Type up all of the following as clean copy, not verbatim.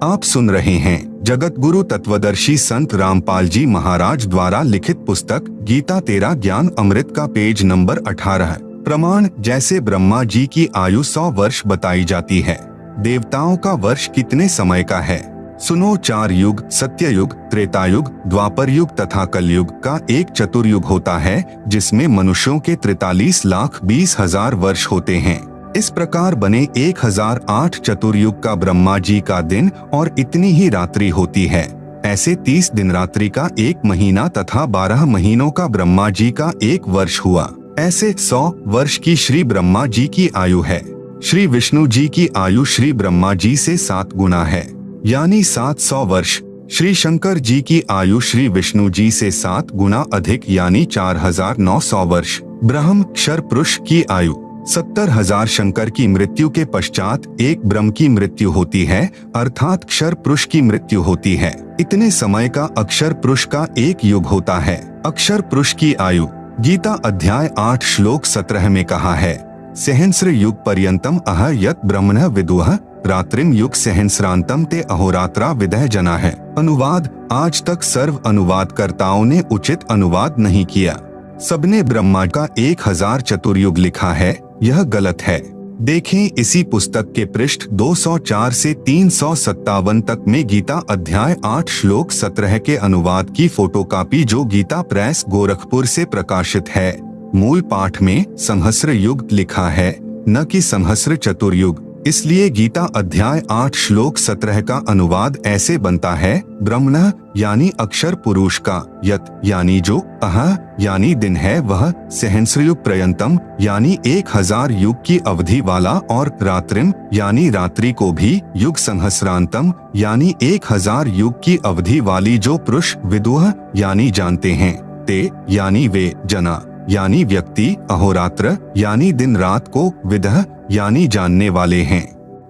आप सुन रहे हैं जगत गुरु तत्वदर्शी संत रामपाल जी महाराज द्वारा लिखित पुस्तक गीता तेरा ज्ञान अमृत का पेज नंबर 18। प्रमाण। जैसे ब्रह्मा जी की आयु 100 वर्ष बताई जाती है, देवताओं का वर्ष कितने समय का है? सुनो। 4 युग, सत्ययुग, त्रेतायुग, द्वापर युग तथा कलयुग का एक चतुर्युग होता है, जिसमें मनुष्यों के 43,20,000 वर्ष होते हैं। इस प्रकार बने 1008 चतुर्युग का ब्रह्मा जी का दिन और इतनी ही रात्रि होती है। ऐसे 30 दिन रात्रि का 1 महीना तथा 12 महीनों का ब्रह्मा जी का 1 वर्ष हुआ। ऐसे 100 वर्ष की श्री ब्रह्मा जी की आयु है। श्री विष्णु जी की आयु श्री ब्रह्मा जी से 7 गुना है, यानी 700 वर्ष। श्री शंकर जी की आयु श्री विष्णु जी से 7 गुना अधिक, यानी 4900 वर्ष। ब्रह्म क्षर पुरुष की आयु 70,000। शंकर की मृत्यु के पश्चात एक ब्रह्म की मृत्यु होती है, अर्थात क्षर पुरुष की मृत्यु होती है। इतने समय का अक्षर पुरुष का 1 युग होता है। अक्षर पुरुष की आयु गीता अध्याय 8 श्लोक 17 में कहा है, सहस्र युग पर्यंतम अह यत ब्रह्मणः विदुः रात्रिम युग सहस्रांतम ते अहोरात्रा विदः जना है। अनुवाद। आज तक सर्व अनुवादकर्ताओं ने उचित अनुवाद नहीं किया। सबने ब्रह्मा का 1000 चतुर्युग लिखा है, यह गलत है। देखें इसी पुस्तक के पृष्ठ 204 से 357 तक में गीता अध्याय 8 श्लोक 17 के अनुवाद की फोटोकॉपी, जो गीता प्रेस गोरखपुर से प्रकाशित है। मूल पाठ में सहस्र युग लिखा है, न कि सहस्र चतुर्युग। इसलिए गीता अध्याय 8 श्लोक 17 का अनुवाद ऐसे बनता है, ब्रह्मणः यानी अक्षर पुरुष का, यत यानी जो, अह यानी दिन है वह, सहस्रयुग पर्यंतम यानी 1000 युग की अवधि वाला, और रात्रिम यानी रात्रि को भी, युग सहस्रांतम यानी 1000 युग की अवधि वाली जो पुरुष, विदुः यानी जानते हैं, ते यानी वे, जना यानी व्यक्ति, अहोरात्र यानी दिन रात को, विदः यानी जानने वाले हैं।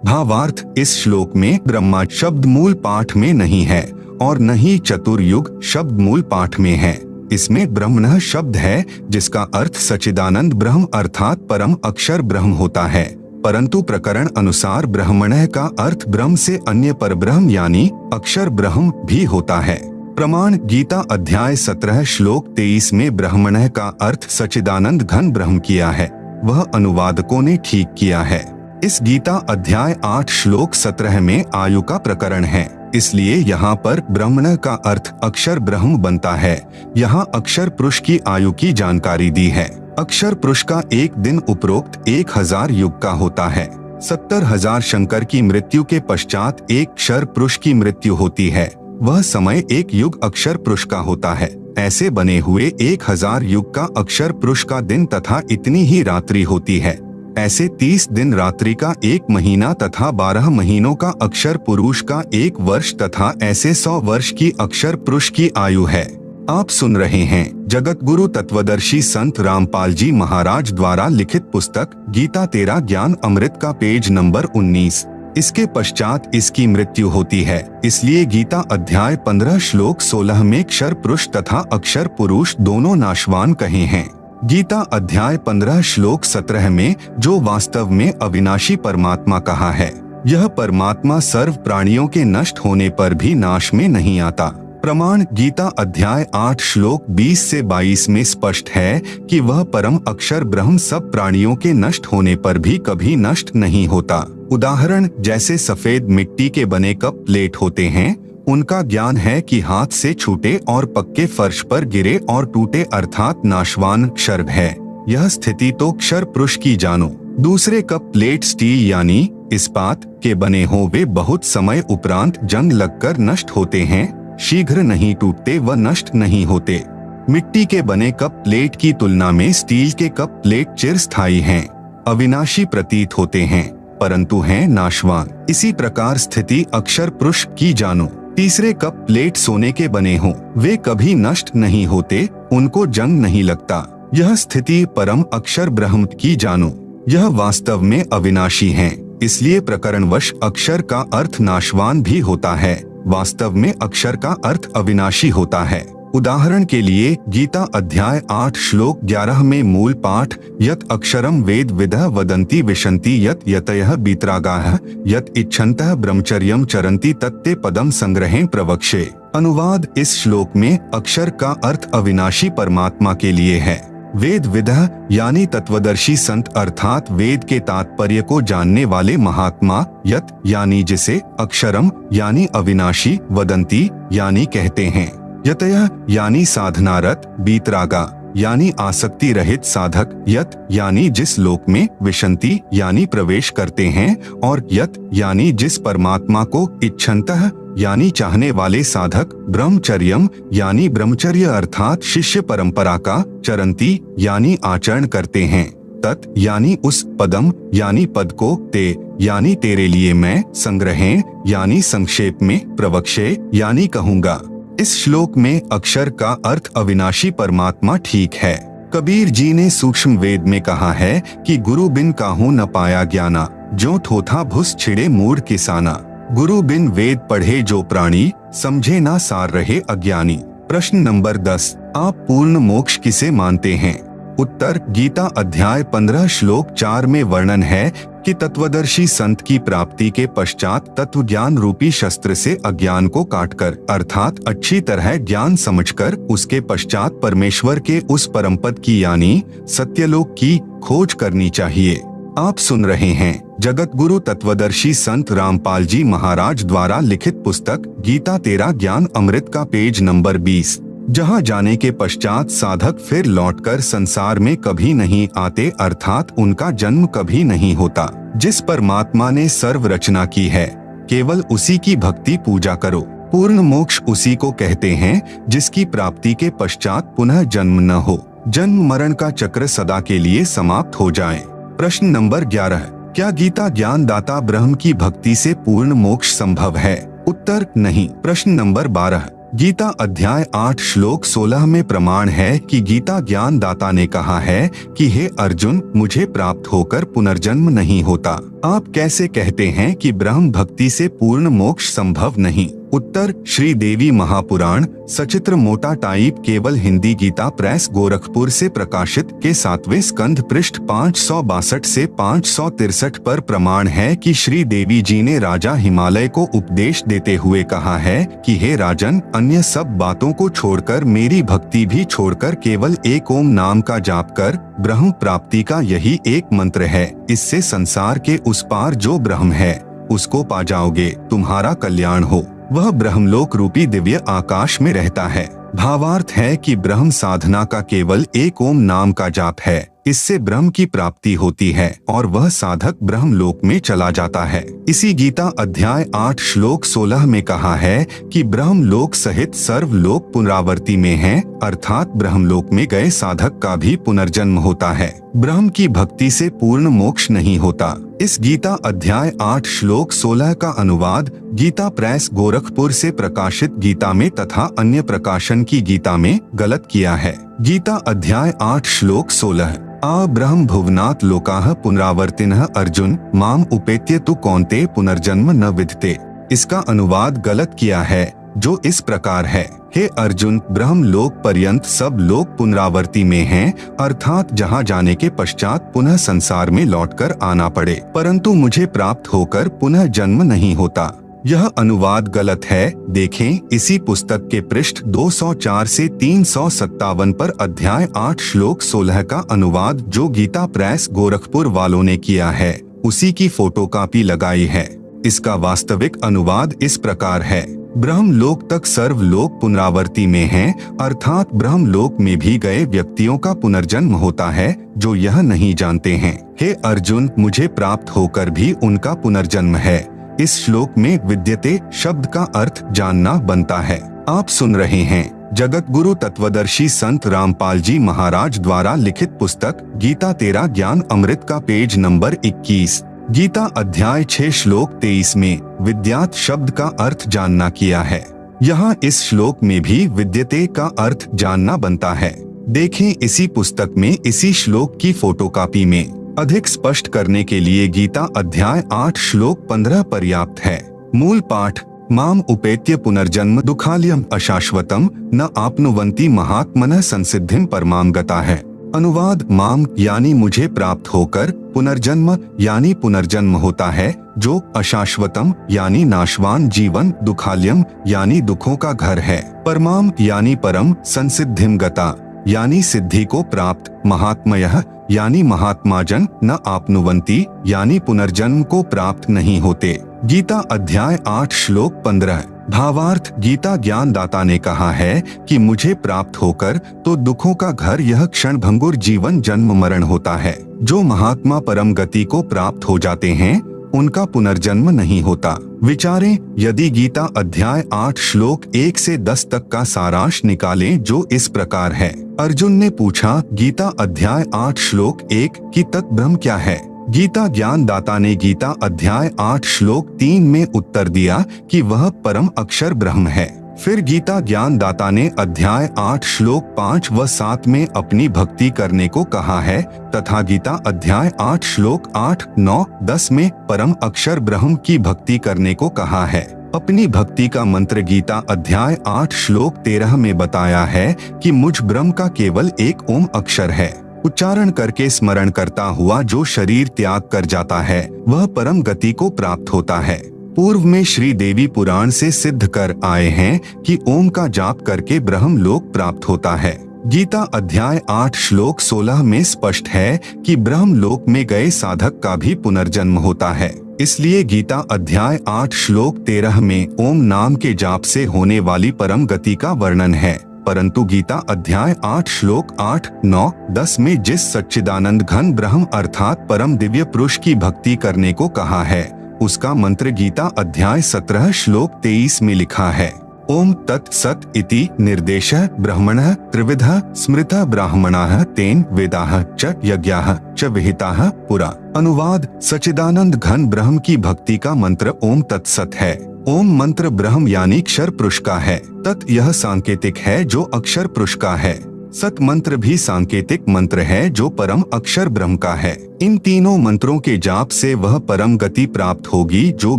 भावार्थ। इस श्लोक में ब्रह्मा शब्द मूल पाठ में नहीं है और न ही चतुर्युग शब्द मूल पाठ में है। इसमें ब्रह्मणः शब्द है, जिसका अर्थ सच्चिदानंद ब्रह्म अर्थात परम अक्षर ब्रह्म होता है, परंतु प्रकरण अनुसार ब्रह्मणः का अर्थ ब्रह्म से अन्य परब्रह्म यानी अक्षर ब्रह्म भी होता है। प्रमाण। गीता अध्याय 17 श्लोक 23 में ब्रह्मणः का अर्थ सच्चिदानंद घन ब्रह्म किया है, वह अनुवादकों ने ठीक किया है। इस गीता अध्याय 8 श्लोक 17 में आयु का प्रकरण है, इसलिए यहाँ पर ब्रह्मणः का अर्थ अक्षर ब्रह्म बनता है। यहाँ अक्षर पुरुष की आयु की जानकारी दी है। अक्षर पुरुष का 1 दिन उपरोक्त 1000 युग का होता है। 70,000 शंकर की मृत्यु के पश्चात एक क्षर पुरुष की मृत्यु होती है, वह समय 1 युग अक्षर पुरुष का होता है। ऐसे बने हुए 1000 युग का अक्षर पुरुष का दिन तथा इतनी ही रात्रि होती है। ऐसे 30 दिन रात्रि का 1 महीना तथा 12 महीनों का अक्षर पुरुष का 1 वर्ष तथा ऐसे 100 वर्ष की अक्षर पुरुष की आयु है। आप सुन रहे हैं जगत गुरु तत्वदर्शी संत रामपाल जी महाराज द्वारा लिखित पुस्तक गीता तेरा ज्ञान अमृत का पेज नंबर 19। इसके पश्चात इसकी मृत्यु होती है, इसलिए गीता अध्याय 15 श्लोक 16 में क्षर पुरुष तथा अक्षर पुरुष दोनों नाशवान कहे हैं। गीता अध्याय 15 श्लोक 17 में जो वास्तव में अविनाशी परमात्मा कहा है, यह परमात्मा सर्व प्राणियों के नष्ट होने पर भी नाश में नहीं आता। प्रमाण। गीता अध्याय 8 श्लोक 20 से 22 में स्पष्ट है कि वह परम अक्षर ब्रह्म सब प्राणियों के नष्ट होने पर भी कभी नष्ट नहीं होता। उदाहरण, जैसे सफेद मिट्टी के बने कप प्लेट होते हैं, उनका ज्ञान है कि हाथ से छूटे और पक्के फर्श पर गिरे और टूटे, अर्थात नाशवान क्षर है। यह स्थिति तो क्षर पुरुष की जानो। दूसरे कप प्लेट स्टील यानी इस्पात के बने हो, वे बहुत समय उपरांत जंग लगकर नष्ट होते हैं, शीघ्र नहीं टूटते व नष्ट नहीं होते। मिट्टी के बने कप प्लेट की तुलना में स्टील के कप प्लेट चिरस्थायी हैं, अविनाशी प्रतीत होते हैं, परंतु हैं नाशवान। इसी प्रकार स्थिति अक्षर पुरुष की जानो। तीसरे कप प्लेट सोने के बने हों, वे कभी नष्ट नहीं होते, उनको जंग नहीं लगता। यह स्थिति परम अक्षर ब्रह्म की जानो। यह वास्तव में अविनाशी हैं, इसलिए प्रकरणवश अक्षर का अर्थ नाशवान भी होता है, वास्तव में अक्षर का अर्थ अविनाशी होता है। उदाहरण के लिए गीता अध्याय 8 श्लोक 11 में मूल पाठ यत अक्षरम वेद विदः वदन्ति विशन्ति यत यतयः बीतरागाः यत इच्छन्तः ब्रह्मचर्यम चरन्ति तत्ते पदम संग्रहेण प्रवक्षे। अनुवाद, इस श्लोक में अक्षर का अर्थ अविनाशी परमात्मा के लिए है। वेद विदः यानी तत्वदर्शी संत अर्थात वेद के तात्पर्य को जानने वाले महात्मा, यत यानी जिसे, अक्षरम यानी अविनाशी, वदंती यानी कहते हैं, यतयः यानी साधनारत, बीतरागा यानी आसक्ति रहित साधक, यत यानी जिस लोक में, विशन्ति यानी प्रवेश करते हैं, और यत यानी जिस परमात्मा को, इच्छन्तः यानी चाहने वाले साधक, ब्रह्मचर्यम यानी ब्रह्मचर्य अर्थात शिष्य परंपरा का, चरंती यानी आचरण करते हैं, तत् यानी उस, पदम यानी पद को, ते यानी तेरे लिए मैं, संग्रहेण यानी संक्षेप में, प्रवक्षे यानी कहूँगा। इस श्लोक में अक्षर का अर्थ अविनाशी परमात्मा ठीक है। कबीर जी ने सूक्ष्म वेद में कहा है कि गुरु बिन काहू न पाया ज्ञाना, जो थोथा भुस छिड़े मूढ़ किसाना। गुरु बिन वेद पढ़े जो प्राणी, समझे ना सार रहे अज्ञानी। प्रश्न नंबर 10, आप पूर्ण मोक्ष किसे मानते हैं? उत्तर, गीता अध्याय 15 श्लोक 4 में वर्णन है कि तत्वदर्शी संत की प्राप्ति के पश्चात तत्व ज्ञान रूपी शस्त्र से अज्ञान को काटकर, अर्थात अच्छी तरह ज्ञान समझकर, उसके पश्चात परमेश्वर के उस परम पद की यानी सत्यलोक की खोज करनी चाहिए। आप सुन रहे हैं जगत गुरु तत्वदर्शी संत रामपाल जी महाराज द्वारा लिखित पुस्तक गीता तेरा ज्ञान अमृत का पेज नंबर 20, जहां जाने के पश्चात साधक फिर लौटकर संसार में कभी नहीं आते, अर्थात उनका जन्म कभी नहीं होता। जिस परमात्मा ने सर्व रचना की है, केवल उसी की भक्ति पूजा करो। पूर्ण मोक्ष उसी को कहते हैं जिसकी प्राप्ति के पश्चात पुनः जन्म न हो, जन्म मरण का चक्र सदा के लिए समाप्त हो जाए। प्रश्न नंबर 11, क्या गीता ज्ञान दाता ब्रह्म की भक्ति से पूर्ण मोक्ष संभव है? उत्तर, नहीं। प्रश्न नंबर 12, गीता अध्याय 8 श्लोक 16 में प्रमाण है कि गीता ज्ञान दाता ने कहा है कि हे अर्जुन, मुझे प्राप्त होकर पुनर्जन्म नहीं होता। आप कैसे कहते हैं कि ब्रह्म भक्ति से पूर्ण मोक्ष संभव नहीं? उत्तर, श्री देवी महापुराण सचित्र मोटा टाइप केवल हिंदी गीता प्रेस गोरखपुर से प्रकाशित के 7वें स्कंध पृष्ठ 562 से 563 पर प्रमाण है कि श्री देवी जी ने राजा हिमालय को उपदेश देते हुए कहा है कि हे राजन, अन्य सब बातों को छोड़कर, मेरी भक्ति भी छोड़कर केवल एक ओम नाम का जाप कर, ब्रह्म प्राप्ति का यही एक मंत्र है। इससे संसार के उस पार जो ब्रह्म है उसको पा जाओगे, तुम्हारा कल्याण हो। वह ब्रह्मलोक रूपी दिव्य आकाश में रहता है। भावार्थ है कि ब्रह्म साधना का केवल एक ओम नाम का जाप है, इससे ब्रह्म की प्राप्ति होती है और वह साधक ब्रह्मलोक में चला जाता है। इसी गीता अध्याय 8 श्लोक 16 में कहा है कि ब्रह्मलोक सहित सर्वलोक पुनरावर्ती में है, अर्थात ब्रह्मलोक में गए साधक का भी पुनर्जन्म होता है। ब्रह्म की भक्ति से पूर्ण मोक्ष नहीं होता। इस गीता अध्याय 8 श्लोक 16 का अनुवाद गीता प्रेस गोरखपुर से प्रकाशित गीता में तथा अन्य प्रकाशन की गीता में गलत किया है। गीता अध्याय 8 श्लोक 16, आ ब्रह्म भुवनात् लोकाः पुनरावर्तिनः अर्जुन माम उपेत्य तु कौन्तेय पुनर्जन्म न विद्यते। इसका अनुवाद गलत किया है, जो इस प्रकार है, हे अर्जुन, ब्रह्म लोक पर्यंत सब लोग पुनरावर्ती में हैं, अर्थात जहां जाने के पश्चात पुनः संसार में लौटकर आना पड़े, परंतु मुझे प्राप्त होकर पुनः जन्म नहीं होता। यह अनुवाद गलत है। देखें इसी पुस्तक के पृष्ठ 204 से 357 पर अध्याय 8 श्लोक 16 का अनुवाद जो गीता प्रेस गोरखपुर वालों ने किया है, उसी की फोटोकॉपी लगाई है। इसका वास्तविक अनुवाद इस प्रकार है, ब्रह्मलोक तक सर्वलोक पुनरावर्ती में हैं, अर्थात ब्रह्मलोक में भी गए व्यक्तियों का पुनर्जन्म होता है जो यह नहीं जानते हैं। हे अर्जुन, मुझे प्राप्त होकर भी उनका पुनर्जन्म है। इस श्लोक में विद्यते शब्द का अर्थ जानना बनता है। आप सुन रहे हैं जगत गुरु तत्वदर्शी संत रामपाल जी महाराज द्वारा लिखित पुस्तक गीता तेरा ज्ञान अमृत का पेज नंबर 21, गीता अध्याय 6 श्लोक 23 में विद्यात शब्द का अर्थ जानना किया है। यहाँ इस श्लोक में भी विद्यते का अर्थ जानना बनता है। देखें इसी पुस्तक में इसी श्लोक की फोटोकॉपी में। अधिक स्पष्ट करने के लिए गीता अध्याय 8 श्लोक 15 पर्याप्त है। मूल पाठ, माम उपेत्य पुनर्जन्म दुखालयम अशाश्वतम न आपनुवंती महात्मनः संसिद्धिम परमाम गता है। अनुवाद, माम यानी मुझे प्राप्त होकर, पुनर्जन्म यानी पुनर्जन्म होता है, जो अशाश्वतम यानी नाशवान जीवन, दुखालयम यानी दुखों का घर है, परमाम यानी परम, संसिद्धिम गता यानी सिद्धि को प्राप्त, महात्मयः यानी महात्माजन, न आपनुवंती यानी पुनर्जन्म को प्राप्त नहीं होते। गीता अध्याय 8 श्लोक 15। भावार्थ, गीता ज्ञान दाता ने कहा है कि मुझे प्राप्त होकर तो दुखों का घर यह क्षणभंगुर जीवन जन्म मरण होता है। जो महात्मा परम गति को प्राप्त हो जाते हैं उनका पुनर्जन्म नहीं होता। विचारें, यदि गीता अध्याय 8 श्लोक 1 से 10 तक का सारांश निकालें जो इस प्रकार है। अर्जुन ने पूछा, गीता अध्याय 8 श्लोक 1 की तत् ब्रह्म क्या है? गीता ज्ञान दाता ने गीता अध्याय 8 श्लोक 3 में उत्तर दिया कि वह परम अक्षर ब्रह्म है। फिर गीता ज्ञान दाता ने अध्याय 8 श्लोक 5 व 7 में अपनी भक्ति करने को कहा है तथा गीता अध्याय 8 श्लोक 8, 9, 10 में परम अक्षर ब्रह्म की भक्ति करने को कहा है। अपनी भक्ति का मंत्र गीता अध्याय 8 श्लोक 13 में बताया है कि मुझ ब्रह्म का केवल एक ओम अक्षर है। उच्चारण करके स्मरण करता हुआ जो शरीर त्याग कर जाता है वह परम गति को प्राप्त होता है। पूर्व में श्री देवी पुराण से सिद्ध कर आए हैं कि ओम का जाप करके ब्रह्म लोक प्राप्त होता है। गीता अध्याय 8 श्लोक 16 में स्पष्ट है कि ब्रह्म लोक में गए साधक का भी पुनर्जन्म होता है। इसलिए गीता अध्याय 8 श्लोक 13 में ओम नाम के जाप से होने वाली परम गति का वर्णन है, परंतु गीता अध्याय 8 श्लोक 8, 9, 10 में जिस सच्चिदानंद घन ब्रह्म अर्थात परम दिव्य पुरुष की भक्ति करने को कहा है उसका मंत्र गीता अध्याय 17 श्लोक 23 में लिखा है। ओम तत् सत इति निर्देशः ब्रह्मणः त्रिविधः स्मृतः ब्राह्मणाः तेन वेदाः च यज्ञाः च विहिताः पुरा। अनुवाद, सच्चिदानंद घन ब्रह्म की भक्ति का मंत्र ओम तत्सत है। ओम मंत्र ब्रह्म यानी क्षर पुरुष का है। तत् यह सांकेतिक है जो अक्षर पुरुष का है। सत मंत्र भी सांकेतिक मंत्र है जो परम अक्षर ब्रह्म का है। इन तीनों मंत्रों के जाप से वह परम गति प्राप्त होगी जो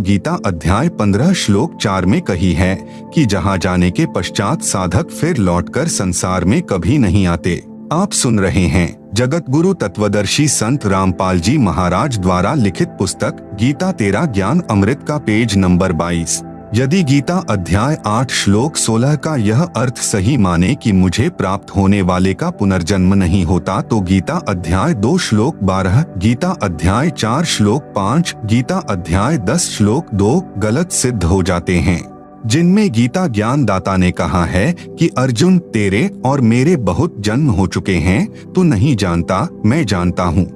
गीता अध्याय 15 श्लोक 4 में कही है कि जहाँ जाने के पश्चात साधक फिर लौटकर संसार में कभी नहीं आते। आप सुन रहे हैं जगत गुरु तत्वदर्शी संत रामपाल जी महाराज द्वारा लिखित पुस्तक गीता तेरा ज्ञान अमृत का पेज नंबर 22। यदि गीता अध्याय 8 श्लोक 16 का यह अर्थ सही माने कि मुझे प्राप्त होने वाले का पुनर्जन्म नहीं होता तो गीता अध्याय 2 श्लोक 12, गीता अध्याय 4 श्लोक 5, गीता अध्याय 10 श्लोक 2 गलत सिद्ध हो जाते हैं, जिनमें गीता ज्ञान दाता ने कहा है कि अर्जुन तेरे और मेरे बहुत जन्म हो चुके हैं, तू नहीं जानता, मैं जानता हूँ।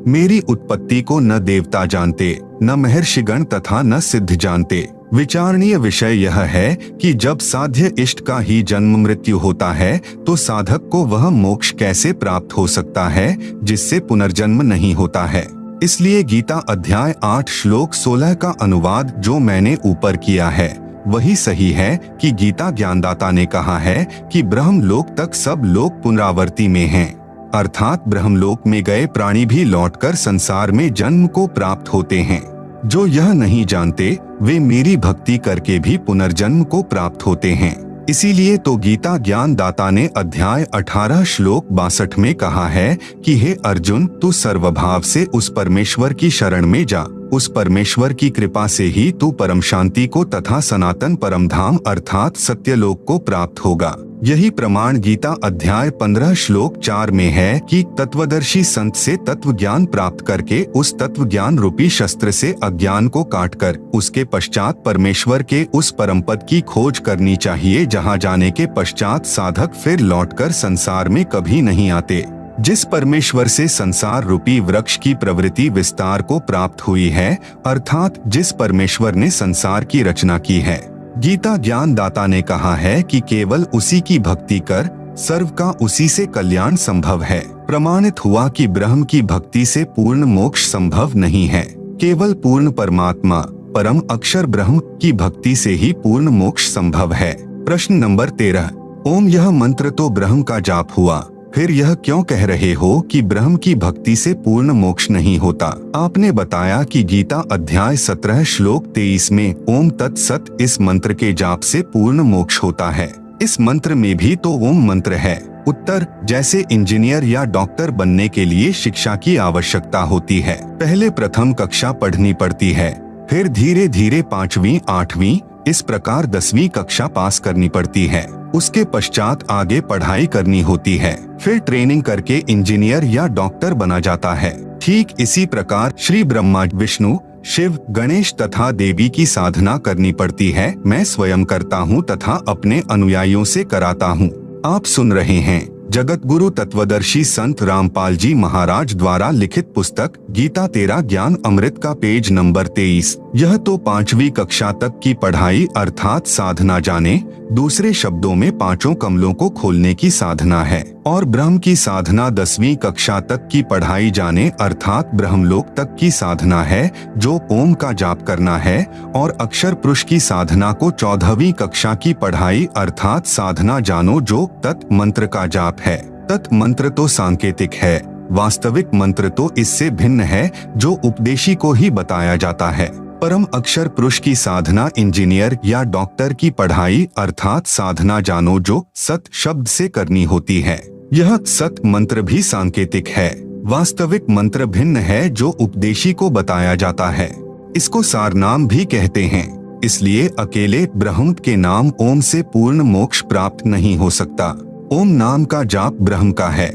मेरी उत्पत्ति को न देवता जानते, न महर्षिगण तथा न सिद्ध जानते। विचारणीय विषय यह है कि जब साध्य इष्ट का ही जन्म मृत्यु होता है तो साधक को वह मोक्ष कैसे प्राप्त हो सकता है जिससे पुनर्जन्म नहीं होता है। इसलिए गीता अध्याय 8 श्लोक 16 का अनुवाद जो मैंने ऊपर किया है वही सही है कि गीता ज्ञानदाता ने कहा है कि ब्रह्मलोक तक सब लोग पुनरावर्ती में हैं, अर्थात ब्रह्मलोक में गए प्राणी भी लौटकर संसार में जन्म को प्राप्त होते हैं। जो यह नहीं जानते वे मेरी भक्ति करके भी पुनर्जन्म को प्राप्त होते हैं। इसीलिए तो गीता ज्ञान दाता ने अध्याय 18 श्लोक 62 में कहा है कि हे अर्जुन, तू सर्वभाव से उस परमेश्वर की शरण में जा। उस परमेश्वर की कृपा से ही तू परम शांति को तथा सनातन परम धाम अर्थात सत्यलोक को प्राप्त होगा। यही प्रमाण गीता अध्याय 15 श्लोक 4 में है कि तत्वदर्शी संत से तत्व ज्ञान प्राप्त करके उस तत्व ज्ञान रूपी शस्त्र से अज्ञान को काटकर उसके पश्चात परमेश्वर के उस परम पद की खोज करनी चाहिए, जहाँ जाने के पश्चात साधक फिर लौटकर संसार में कभी नहीं आते। जिस परमेश्वर से संसार रूपी वृक्ष की प्रवृत्ति विस्तार को प्राप्त हुई है, अर्थात जिस परमेश्वर ने संसार की रचना की है। गीता ज्ञान दाता ने कहा है कि केवल उसी की भक्ति कर, सर्व का उसी से कल्याण संभव है। प्रमाणित हुआ कि ब्रह्म की भक्ति से पूर्ण मोक्ष संभव नहीं है। केवल पूर्ण परमात्मा परम अक्षर ब्रह्म की भक्ति से ही पूर्ण मोक्ष संभव है। प्रश्न नंबर 13। ओम यह मंत्र तो ब्रह्म का जाप हुआ, फिर यह क्यों कह रहे हो कि ब्रह्म की भक्ति से पूर्ण मोक्ष नहीं होता? आपने बताया कि गीता अध्याय 17 श्लोक 23 में ओम तत्सत इस मंत्र के जाप से पूर्ण मोक्ष होता है। इस मंत्र में भी तो ओम मंत्र है। उत्तर, जैसे इंजीनियर या डॉक्टर बनने के लिए शिक्षा की आवश्यकता होती है। पहले प्रथम कक्षा पढ़नी पड़ती है, फिर धीरे धीरे 5वीं 8वीं इस प्रकार 10वीं कक्षा पास करनी पड़ती है। उसके पश्चात आगे पढ़ाई करनी होती है, फिर ट्रेनिंग करके इंजीनियर या डॉक्टर बना जाता है। ठीक इसी प्रकार श्री ब्रह्मा, विष्णु, शिव, गणेश तथा देवी की साधना करनी पड़ती है। मैं स्वयं करता हूँ तथा अपने अनुयायियों से कराता हूँ। आप सुन रहे हैं जगत गुरु तत्वदर्शी संत रामपाल जी महाराज द्वारा लिखित पुस्तक गीता तेरा ज्ञान अमृत का पेज नंबर 23। यह तो 5वीं कक्षा तक की पढ़ाई अर्थात साधना जाने, दूसरे शब्दों में 5 कमलों को खोलने की साधना है। और ब्रह्म की साधना 10वीं कक्षा तक की पढ़ाई जाने अर्थात ब्रह्मलोक तक की साधना है, जो ओम का जाप करना है। और अक्षर पुरुष की साधना को 14वीं कक्षा की पढ़ाई अर्थात साधना जानो, जो तत् मंत्र का जाप है। तत् मंत्र तो सांकेतिक है, वास्तविक मंत्र तो इससे भिन्न है, जो उपदेशी को ही बताया जाता है। परम अक्षर पुरुष की साधना इंजीनियर या डॉक्टर की पढ़ाई अर्थात साधना जानो, जो सत शब्द से करनी होती है। यह सत मंत्र भी सांकेतिक है, वास्तविक मंत्र भिन्न है, जो उपदेशी को बताया जाता है। इसको सार नाम भी कहते हैं। इसलिए अकेले ब्रह्म के नाम ओम से पूर्ण मोक्ष प्राप्त नहीं हो सकता। ओम नाम का जाप ब्रह्म का है।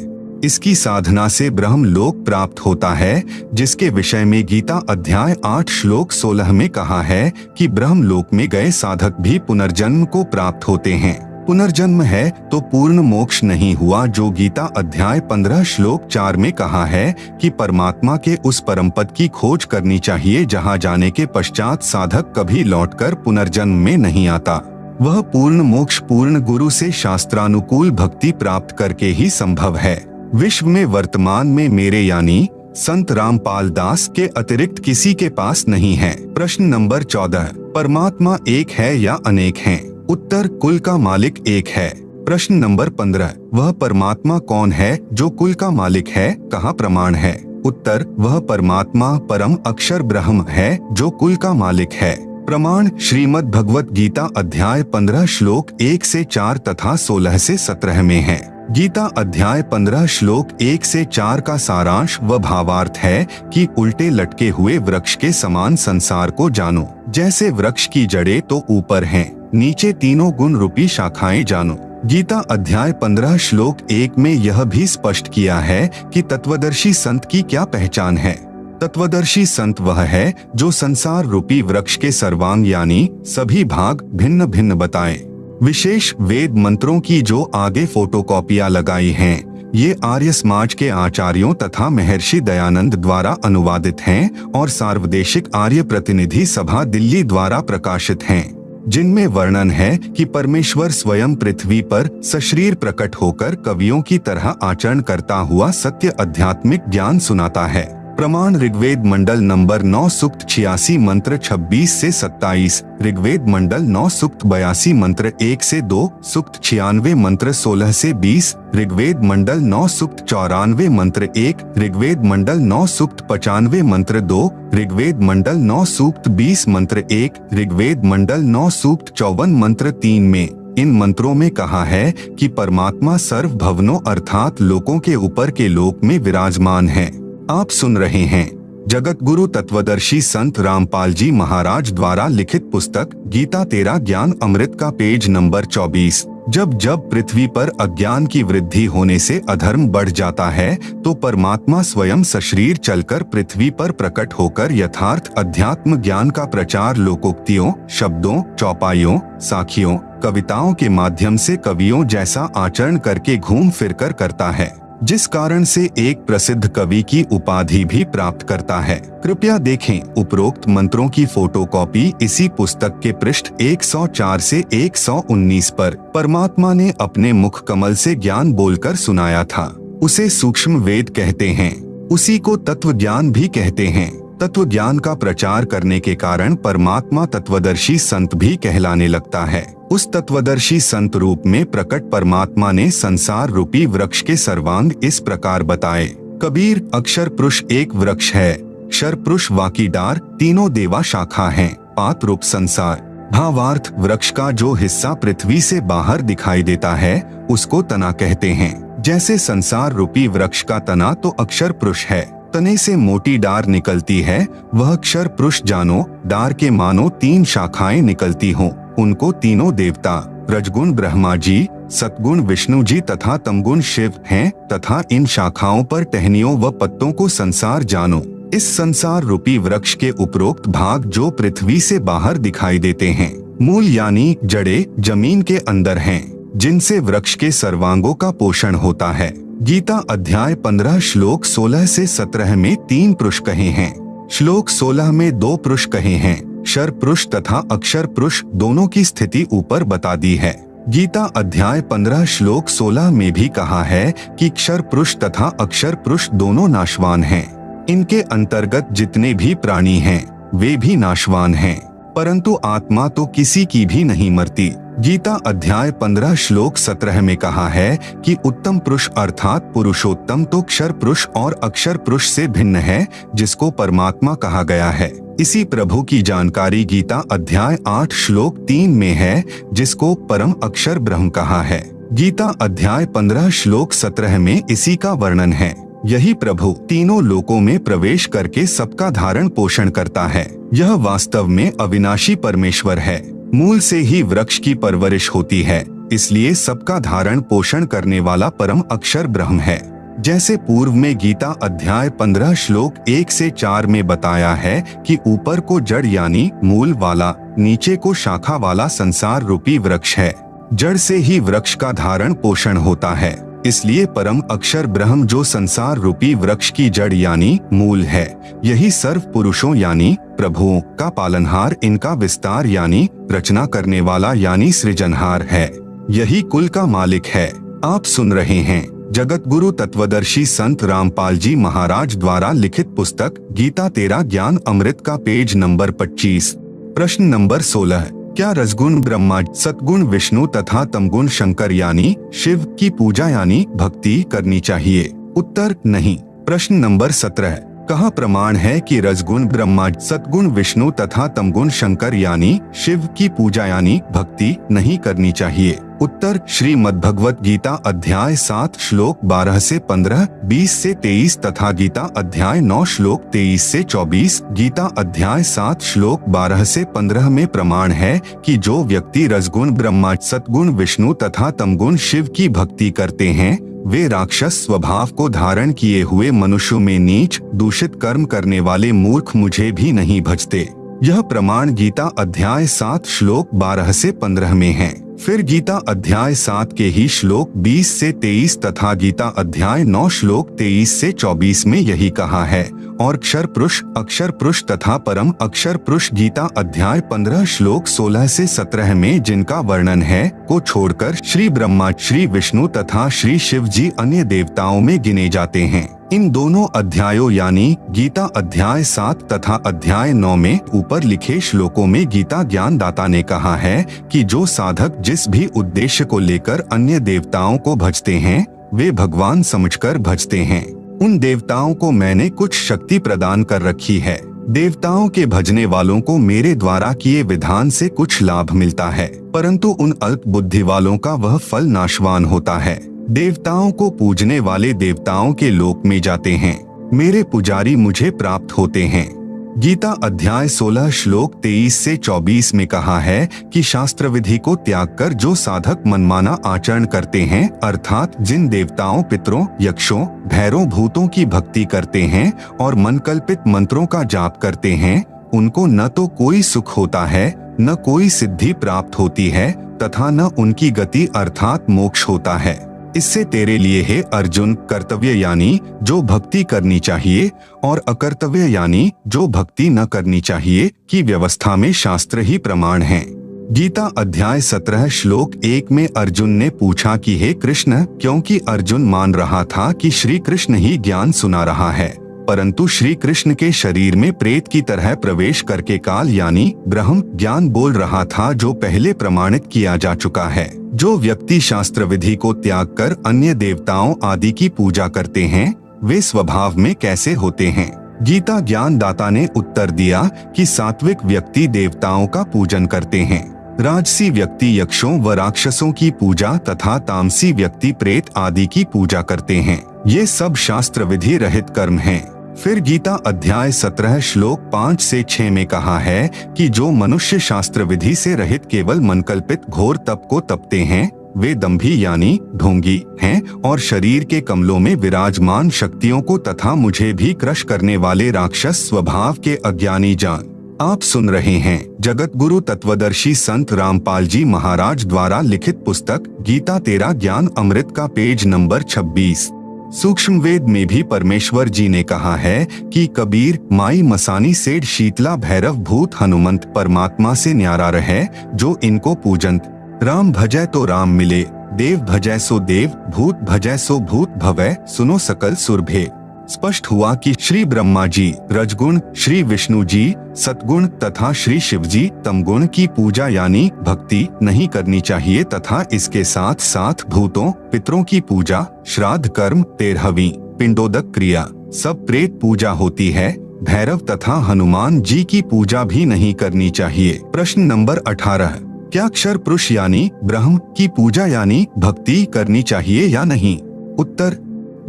इसकी साधना से ब्रह्म लोक प्राप्त होता है, जिसके विषय में गीता अध्याय 8 श्लोक 16 में कहा है कि ब्रह्म लोक में गए साधक भी पुनर्जन्म को प्राप्त होते हैं। पुनर्जन्म है तो पूर्ण मोक्ष नहीं हुआ, जो गीता अध्याय 15 श्लोक 4 में कहा है कि परमात्मा के उस परम पद की खोज करनी चाहिए, जहां जाने के पश्चात साधक कभी लौटकर पुनर्जन्म में नहीं आता। वह पूर्ण मोक्ष पूर्ण गुरु से शास्त्रानुकूल भक्ति प्राप्त करके ही संभव है। विश्व में वर्तमान में मेरे यानी संत रामपाल दास के अतिरिक्त किसी के पास नहीं है। प्रश्न नंबर 14, परमात्मा एक है या अनेक हैं? उत्तर, कुल का मालिक एक है। प्रश्न नंबर 15, वह परमात्मा कौन है जो कुल का मालिक है? कहाँ प्रमाण है? उत्तर, वह परमात्मा परम अक्षर ब्रह्म है जो कुल का मालिक है। प्रमाण श्रीमद् भगवत गीता अध्याय 15 श्लोक 1 से 4 तथा 16 से 17 में है। गीता अध्याय 15 श्लोक 1 से 4 का सारांश व भावार्थ है कि उल्टे लटके हुए वृक्ष के समान संसार को जानो। जैसे वृक्ष की जड़ें तो ऊपर हैं, नीचे तीनों गुण रूपी शाखाएं जानो। गीता अध्याय 15 श्लोक 1 में यह भी स्पष्ट किया है कि तत्वदर्शी संत की क्या पहचान है। तत्वदर्शी संत वह है जो संसार रूपी वृक्ष के सर्वांग यानी सभी भाग भिन्न भिन्न बताए। विशेष वेद मंत्रों की जो आगे फोटोकॉपियां लगाई हैं, ये आर्य समाज के आचार्यों तथा महर्षि दयानंद द्वारा अनुवादित हैं और सार्वदेशिक आर्य प्रतिनिधि सभा दिल्ली द्वारा प्रकाशित हैं, जिनमें वर्णन है कि परमेश्वर स्वयं पृथ्वी पर सशरीर प्रकट होकर कवियों की तरह आचरण करता हुआ सत्य आध्यात्मिक ज्ञान सुनाता है। प्रमाण ऋग्वेद मंडल नंबर 9 सूक्त 86 मंत्र 26 से 27, ऋग्वेद मंडल 9 सूक्त 82 मंत्र 1 से 2, सूक्त 96 मंत्र 16 से 20, ऋग्वेद मंडल 9 सूक्त 94 मंत्र 1, ऋग्वेद मंडल 9 सूक्त 95 मंत्र 2, ऋग्वेद मंडल 9 सूक्त 20 मंत्र 1, ऋग्वेद मंडल 9 सूक्त 54 मंत्र 3 में इन मंत्रों में कहा है कि परमात्मा सर्व भवनों अर्थात लोकों के ऊपर के लोक में विराजमान है। आप सुन रहे हैं जगत गुरु तत्वदर्शी संत रामपाल जी महाराज द्वारा लिखित पुस्तक गीता तेरा ज्ञान अमृत का पेज नंबर 24। जब जब पृथ्वी पर अज्ञान की वृद्धि होने से अधर्म बढ़ जाता है, तो परमात्मा स्वयं सशरीर चलकर पृथ्वी पर प्रकट होकर यथार्थ अध्यात्म ज्ञान का प्रचार लोकोक्तियों, शब्दों, चौपाइयों, साखियों, कविताओं के माध्यम से कवियों जैसा आचरण करके घूम फिरकर करता है, जिस कारण से एक प्रसिद्ध कवि की उपाधि भी प्राप्त करता है। कृपया देखें उपरोक्त मंत्रों की फोटोकॉपी इसी पुस्तक के पृष्ठ 104 से 119 पर। परमात्मा ने अपने मुख कमल से ज्ञान बोलकर सुनाया था। उसे सूक्ष्म वेद कहते हैं, उसी को तत्व ज्ञान भी कहते हैं। तत्व ज्ञान का प्रचार करने के कारण परमात्मा तत्वदर्शी संत भी कहलाने लगता है। उस तत्वदर्शी संत रूप में प्रकट परमात्मा ने संसार रूपी वृक्ष के सर्वांग इस प्रकार बताए। कबीर, अक्षर पुरुष एक वृक्ष है, क्षर पुरुष वाकी डार, तीनों देवा शाखा हैं, पात रूप संसार। भावार्थ, वृक्ष का जो हिस्सा पृथ्वी से बाहर दिखाई देता है उसको तना कहते हैं। जैसे संसार रूपी वृक्ष का तना तो अक्षर पुरुष है, तने से मोटी डार निकलती है, वह अक्षर पुरुष जानो। डार के मानो 3 शाखाएं निकलती हों, उनको तीनों देवता रजगुण ब्रह्मा जी, सतगुण विष्णु जी तथा तमगुण शिव हैं, तथा इन शाखाओं पर टहनियों व पत्तों को संसार जानो। इस संसार रूपी वृक्ष के उपरोक्त भाग जो पृथ्वी से बाहर दिखाई देते हैं, मूल यानी जड़े जमीन के अंदर हैं, जिनसे वृक्ष के सर्वांगों का पोषण होता है। गीता अध्याय 15 श्लोक 16 से 17 में 3 पुरुष कहे हैं। श्लोक 16 में 2 पुरुष कहे हैं, क्षर पुरुष तथा अक्षर पुरुष, दोनों की स्थिति ऊपर बता दी है। गीता अध्याय 15 श्लोक 16 में भी कहा है कि क्षर पुरुष तथा अक्षर पुरुष दोनों नाशवान हैं। इनके अंतर्गत जितने भी प्राणी हैं वे भी नाशवान हैं, परंतु आत्मा तो किसी की भी नहीं मरती। गीता अध्याय 15 श्लोक 17 में कहा है कि उत्तम पुरुष अर्थात पुरुषोत्तम तो क्षर पुरुष और अक्षर पुरुष से भिन्न है, जिसको परमात्मा कहा गया है। इसी प्रभु की जानकारी गीता अध्याय 8 श्लोक 3 में है, जिसको परम अक्षर ब्रह्म कहा है। गीता अध्याय 15 श्लोक 17 में इसी का वर्णन है। यही प्रभु तीनों लोकों में प्रवेश करके सबका धारण पोषण करता है। यह वास्तव में अविनाशी परमेश्वर है। मूल से ही वृक्ष की परवरिश होती है, इसलिए सबका धारण पोषण करने वाला परम अक्षर ब्रह्म है। जैसे पूर्व में गीता अध्याय 15 श्लोक 1 से 4 में बताया है कि ऊपर को जड़ यानी मूल वाला, नीचे को शाखा वाला संसार रूपी वृक्ष है। जड़ से ही वृक्ष का धारण पोषण होता है, इसलिए परम अक्षर ब्रह्म जो संसार रूपी वृक्ष की जड़ यानी मूल है, यही सर्व पुरुषों यानी प्रभुओं का पालनहार, इनका विस्तार यानी रचना करने वाला यानी सृजनहार है। यही कुल का मालिक है। आप सुन रहे हैं जगत गुरु तत्वदर्शी संत रामपाल जी महाराज द्वारा लिखित पुस्तक गीता तेरा ज्ञान अमृत का पेज नंबर 25। प्रश्न नंबर 16, क्या रजगुण ब्रह्मा, सतगुण विष्णु तथा तमगुण शंकर यानी शिव की पूजा यानी भक्ति करनी चाहिए? उत्तर, नहीं। प्रश्न नंबर 17, कहाँ प्रमाण है कि रजगुण ब्रह्मा, सतगुण विष्णु तथा तमगुण शंकर यानी शिव की पूजा यानी भक्ति नहीं करनी चाहिए? उत्तर, श्रीमद्भगवत गीता अध्याय 7 श्लोक 12 से 15, 20 से 23 तथा गीता अध्याय 9 श्लोक 23 से 24, गीता अध्याय 7 श्लोक 12 से 15 में प्रमाण है कि जो व्यक्ति रजगुण ब्रह्मा, सतगुण विष्णु तथा तमगुण शिव की भक्ति करते हैं, वे राक्षस स्वभाव को धारण किए हुए मनुष्यों में नीच दूषित कर्म करने वाले मूर्ख मुझे भी नहीं भजते। यह प्रमाण गीता अध्याय 7 श्लोक 12 से 15 में है। फिर गीता अध्याय 7 के ही श्लोक 20 से 23 तथा गीता अध्याय 9 श्लोक 23 से 24 में यही कहा है। और क्षर पुरुष, अक्षर पुरुष तथा परम अक्षर पुरुष गीता अध्याय 15 श्लोक 16 से 17 में जिनका वर्णन है को छोड़कर श्री ब्रह्मा, श्री विष्णु तथा श्री शिव जी अन्य देवताओं में गिने जाते हैं। इन दोनों अध्यायों यानी गीता अध्याय 7 तथा अध्याय 9 में ऊपर लिखे श्लोकों में गीता ज्ञान दाता ने कहा है कि जो साधक जिस भी उद्देश्य को लेकर अन्य देवताओं को भजते हैं, वे भगवान समझकर भजते हैं। उन देवताओं को मैंने कुछ शक्ति प्रदान कर रखी है। देवताओं के भजने वालों को मेरे द्वारा किए विधान से कुछ लाभ मिलता है, परंतु उन अल्प बुद्धि वालों का वह फल नाशवान होता है। देवताओं को पूजने वाले देवताओं के लोक में जाते हैं, मेरे पुजारी मुझे प्राप्त होते हैं। गीता अध्याय 16 श्लोक 23 से 24 में कहा है कि शास्त्र विधि को त्याग कर जो साधक मनमाना आचरण करते हैं, अर्थात जिन देवताओं, पितरों, यक्षों, भैरों, भूतों की भक्ति करते हैं और मनकल्पित मंत्रों का जाप करते हैं, उनको न तो कोई सुख होता है, न कोई सिद्धि प्राप्त होती है तथा न उनकी गति अर्थात मोक्ष होता है। इससे तेरे लिए है अर्जुन, कर्तव्य यानी जो भक्ति करनी चाहिए और अकर्तव्य यानी जो भक्ति न करनी चाहिए की व्यवस्था में शास्त्र ही प्रमाण है। गीता अध्याय 17 श्लोक 1 में अर्जुन ने पूछा कि हे कृष्ण, क्योंकि अर्जुन मान रहा था कि श्री कृष्ण ही ज्ञान सुना रहा है, परंतु श्री कृष्ण के शरीर में प्रेत की तरह प्रवेश करके काल यानी ब्रह्म ज्ञान बोल रहा था, जो पहले प्रमाणित किया जा चुका है। जो व्यक्ति शास्त्र विधि को त्याग कर अन्य देवताओं आदि की पूजा करते हैं, वे स्वभाव में कैसे होते हैं? गीता ज्ञान दाता ने उत्तर दिया कि सात्विक व्यक्ति देवताओं का पूजन करते हैं, राजसी व्यक्ति यक्षों व राक्षसों की पूजा तथा तामसी व्यक्ति प्रेत आदि की पूजा करते हैं। ये सब शास्त्र विधि रहित कर्म हैं। फिर गीता अध्याय 17 श्लोक 5 से 6 में कहा है कि जो मनुष्य शास्त्र विधि से रहित केवल मनकल्पित घोर तप को तपते हैं, वे दंभी यानी ढोंगी हैं और शरीर के कमलों में विराजमान शक्तियों को तथा मुझे भी क्रश करने वाले राक्षस स्वभाव के अज्ञानी जान। आप सुन रहे हैं जगत गुरु तत्वदर्शी संत रामपाल जी महाराज द्वारा लिखित पुस्तक गीता तेरा ज्ञान अमृत का पेज नंबर 26। सूक्ष्म वेद में भी परमेश्वर जी ने कहा है कि कबीर माई मसानी सेठ शीतला भैरव भूत हनुमंत परमात्मा से न्यारा रहे, जो इनको पूजंत। राम भजय तो राम मिले, देव भजय सो देव, भूत भजय सो भूत भवै, सुनो सकल सुरभे। स्पष्ट हुआ कि श्री ब्रह्मा जी रजगुण, श्री विष्णु जी सतगुण तथा श्री शिव जी तमगुण की पूजा यानी भक्ति नहीं करनी चाहिए तथा इसके साथ साथ भूतों पितरों की पूजा, श्राद्ध कर्म, 13वीं पिंडोदक क्रिया, सब प्रेत पूजा होती है। भैरव तथा हनुमान जी की पूजा भी नहीं करनी चाहिए। प्रश्न नंबर 18, क्या अक्षर पुरुष यानी ब्रह्म की पूजा यानी भक्ति करनी चाहिए या नहीं? उत्तर,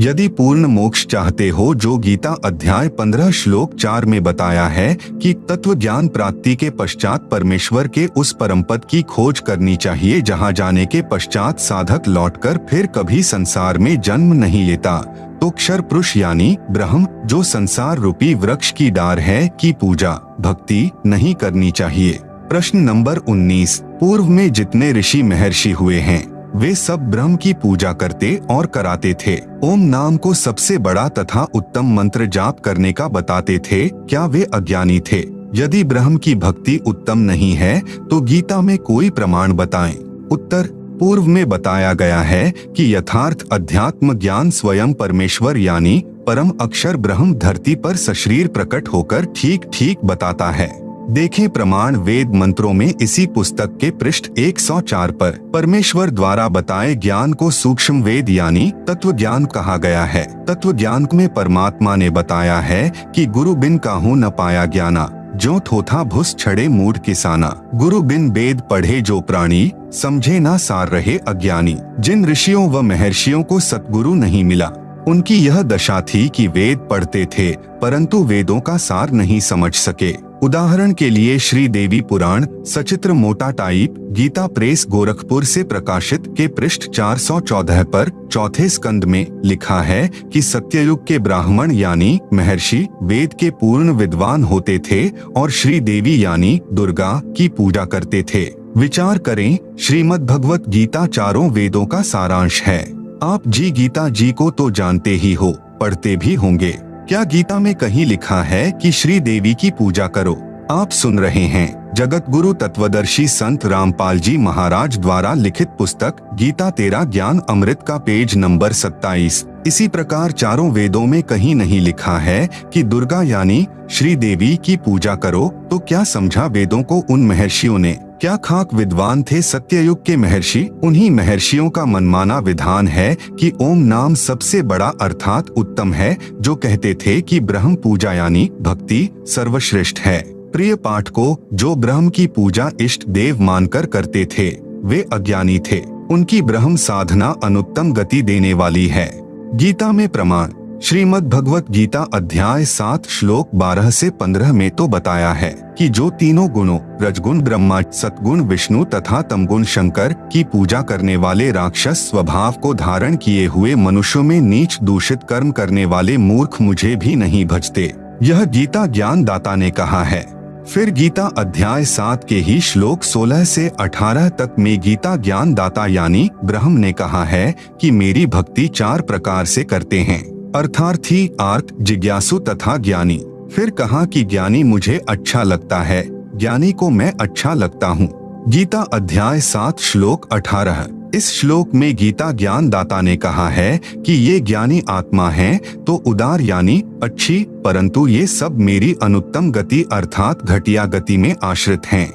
यदि पूर्ण मोक्ष चाहते हो, जो गीता अध्याय 15 श्लोक 4 में बताया है कि तत्व ज्ञान प्राप्ति के पश्चात परमेश्वर के उस परम पद की खोज करनी चाहिए, जहां जाने के पश्चात साधक लौटकर फिर कभी संसार में जन्म नहीं लेता, तो अक्षर पुरुष यानी ब्रह्म जो संसार रूपी वृक्ष की डार है की पूजा भक्ति नहीं करनी चाहिए। प्रश्न नंबर 19, पूर्व में जितने ऋषि महर्षि हुए हैं, वे सब ब्रह्म की पूजा करते और कराते थे। ओम नाम को सबसे बड़ा तथा उत्तम मंत्र जाप करने का बताते थे। क्या वे अज्ञानी थे? यदि ब्रह्म की भक्ति उत्तम नहीं है तो गीता में कोई प्रमाण बताएं। उत्तर, पूर्व में बताया गया है कि यथार्थ अध्यात्म ज्ञान स्वयं परमेश्वर यानी परम अक्षर ब्रह्म धरती पर सशरीर प्रकट होकर ठीक ठीक बताता है। देखें प्रमाण वेद मंत्रों में। इसी पुस्तक के पृष्ठ 104 पर परमेश्वर द्वारा बताए ज्ञान को सूक्ष्म वेद यानी तत्व ज्ञान कहा गया है। तत्व ज्ञान में परमात्मा ने बताया है कि गुरु बिन काहू न पाया ज्ञाना, जो थोथा भुस छड़े मूढ़ किसाना। गुरु बिन वेद पढ़े जो प्राणी, समझे ना सार रहे अज्ञानी। जिन ऋषियों व महर्षियों को सतगुरु नहीं मिला, उनकी यह दशा थी कि वेद पढ़ते थे परंतु वेदों का सार नहीं समझ सके। उदाहरण के लिए श्री देवी पुराण सचित्र मोटा टाइप गीता प्रेस गोरखपुर से प्रकाशित के पृष्ठ 414 पर चौथे स्कंद में लिखा है कि सत्ययुग के ब्राह्मण यानी महर्षि वेद के पूर्ण विद्वान होते थे और श्री देवी यानी दुर्गा की पूजा करते थे। विचार करें, श्रीमद् भगवत गीता चारों वेदों का सारांश है। आप जी गीता जी को तो जानते ही हो, पढ़ते भी होंगे। क्या गीता में कहीं लिखा है कि श्री देवी की पूजा करो? आप सुन रहे हैं जगत गुरु तत्वदर्शी संत रामपाल जी महाराज द्वारा लिखित पुस्तक गीता तेरा ज्ञान अमृत का पेज नंबर 27। इसी प्रकार चारों वेदों में कहीं नहीं लिखा है कि दुर्गा यानी श्री देवी की पूजा करो। तो क्या समझा वेदों को उन महर्षियों ने? क्या खाक विद्वान थे सत्ययुग के महर्षि? उन्हीं महर्षियों का मनमाना विधान है कि ओम नाम सबसे बड़ा अर्थात उत्तम है, जो कहते थे कि ब्रह्म पूजा यानी भक्ति सर्वश्रेष्ठ है। प्रिय पाठ को जो ब्रह्म की पूजा इष्ट देव मानकर करते थे, वे अज्ञानी थे। उनकी ब्रह्म साधना अनुत्तम गति देने वाली है। गीता में प्रमाण श्रीमद् भगवत गीता अध्याय 7 श्लोक 12 से 15 में तो बताया है कि जो तीनों गुणों रजगुण ब्रह्मा, सतगुण विष्णु तथा तमगुण शंकर की पूजा करने वाले राक्षस स्वभाव को धारण किए हुए मनुष्यों में नीच दूषित कर्म करने वाले मूर्ख मुझे भी नहीं भजते। यह गीता ज्ञान दाता ने कहा है। फिर गीता अध्याय 7 के ही श्लोक 16 से 18 तक में गीता ज्ञान दाता यानी ब्रह्म ने कहा है कि मेरी भक्ति 4 प्रकार से करते हैं, अर्थार्थी, आर्त, जिज्ञासु तथा ज्ञानी। फिर कहा कि ज्ञानी मुझे अच्छा लगता है, ज्ञानी को मैं अच्छा लगता हूँ। गीता अध्याय 7 श्लोक 18। इस श्लोक में गीता ज्ञान दाता ने कहा है कि ये ज्ञानी आत्मा हैं तो उदार यानी अच्छी, परंतु ये सब मेरी अनुत्तम गति अर्थात घटिया गति में आश्रित हैं।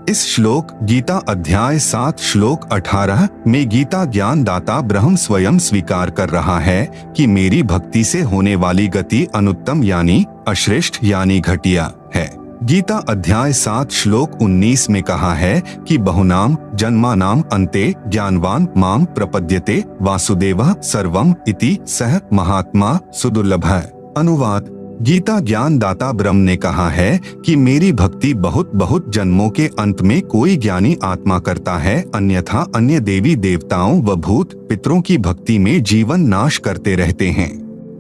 इस श्लोक गीता अध्याय 7 श्लोक 18 में गीता ज्ञान दाता ब्रह्म स्वयं स्वीकार कर रहा है कि मेरी भक्ति से होने वाली गति अनुत्तम यानी अश्रेष्ठ यानी घटिया है। गीता अध्याय 7 श्लोक 19 में कहा है कि बहुनाम जन्मानाम अन्ते ज्ञानवान माम प्रपद्यते वासुदेवः सर्वम इति सह महात्मा सुदुर्लभः। अनुवाद: गीता ज्ञान दाता ब्रह्म ने कहा है कि मेरी भक्ति बहुत बहुत जन्मों के अंत में कोई ज्ञानी आत्मा करता है, अन्यथा अन्य देवी देवताओं व भूत पितरों की भक्ति में जीवन नाश करते रहते हैं।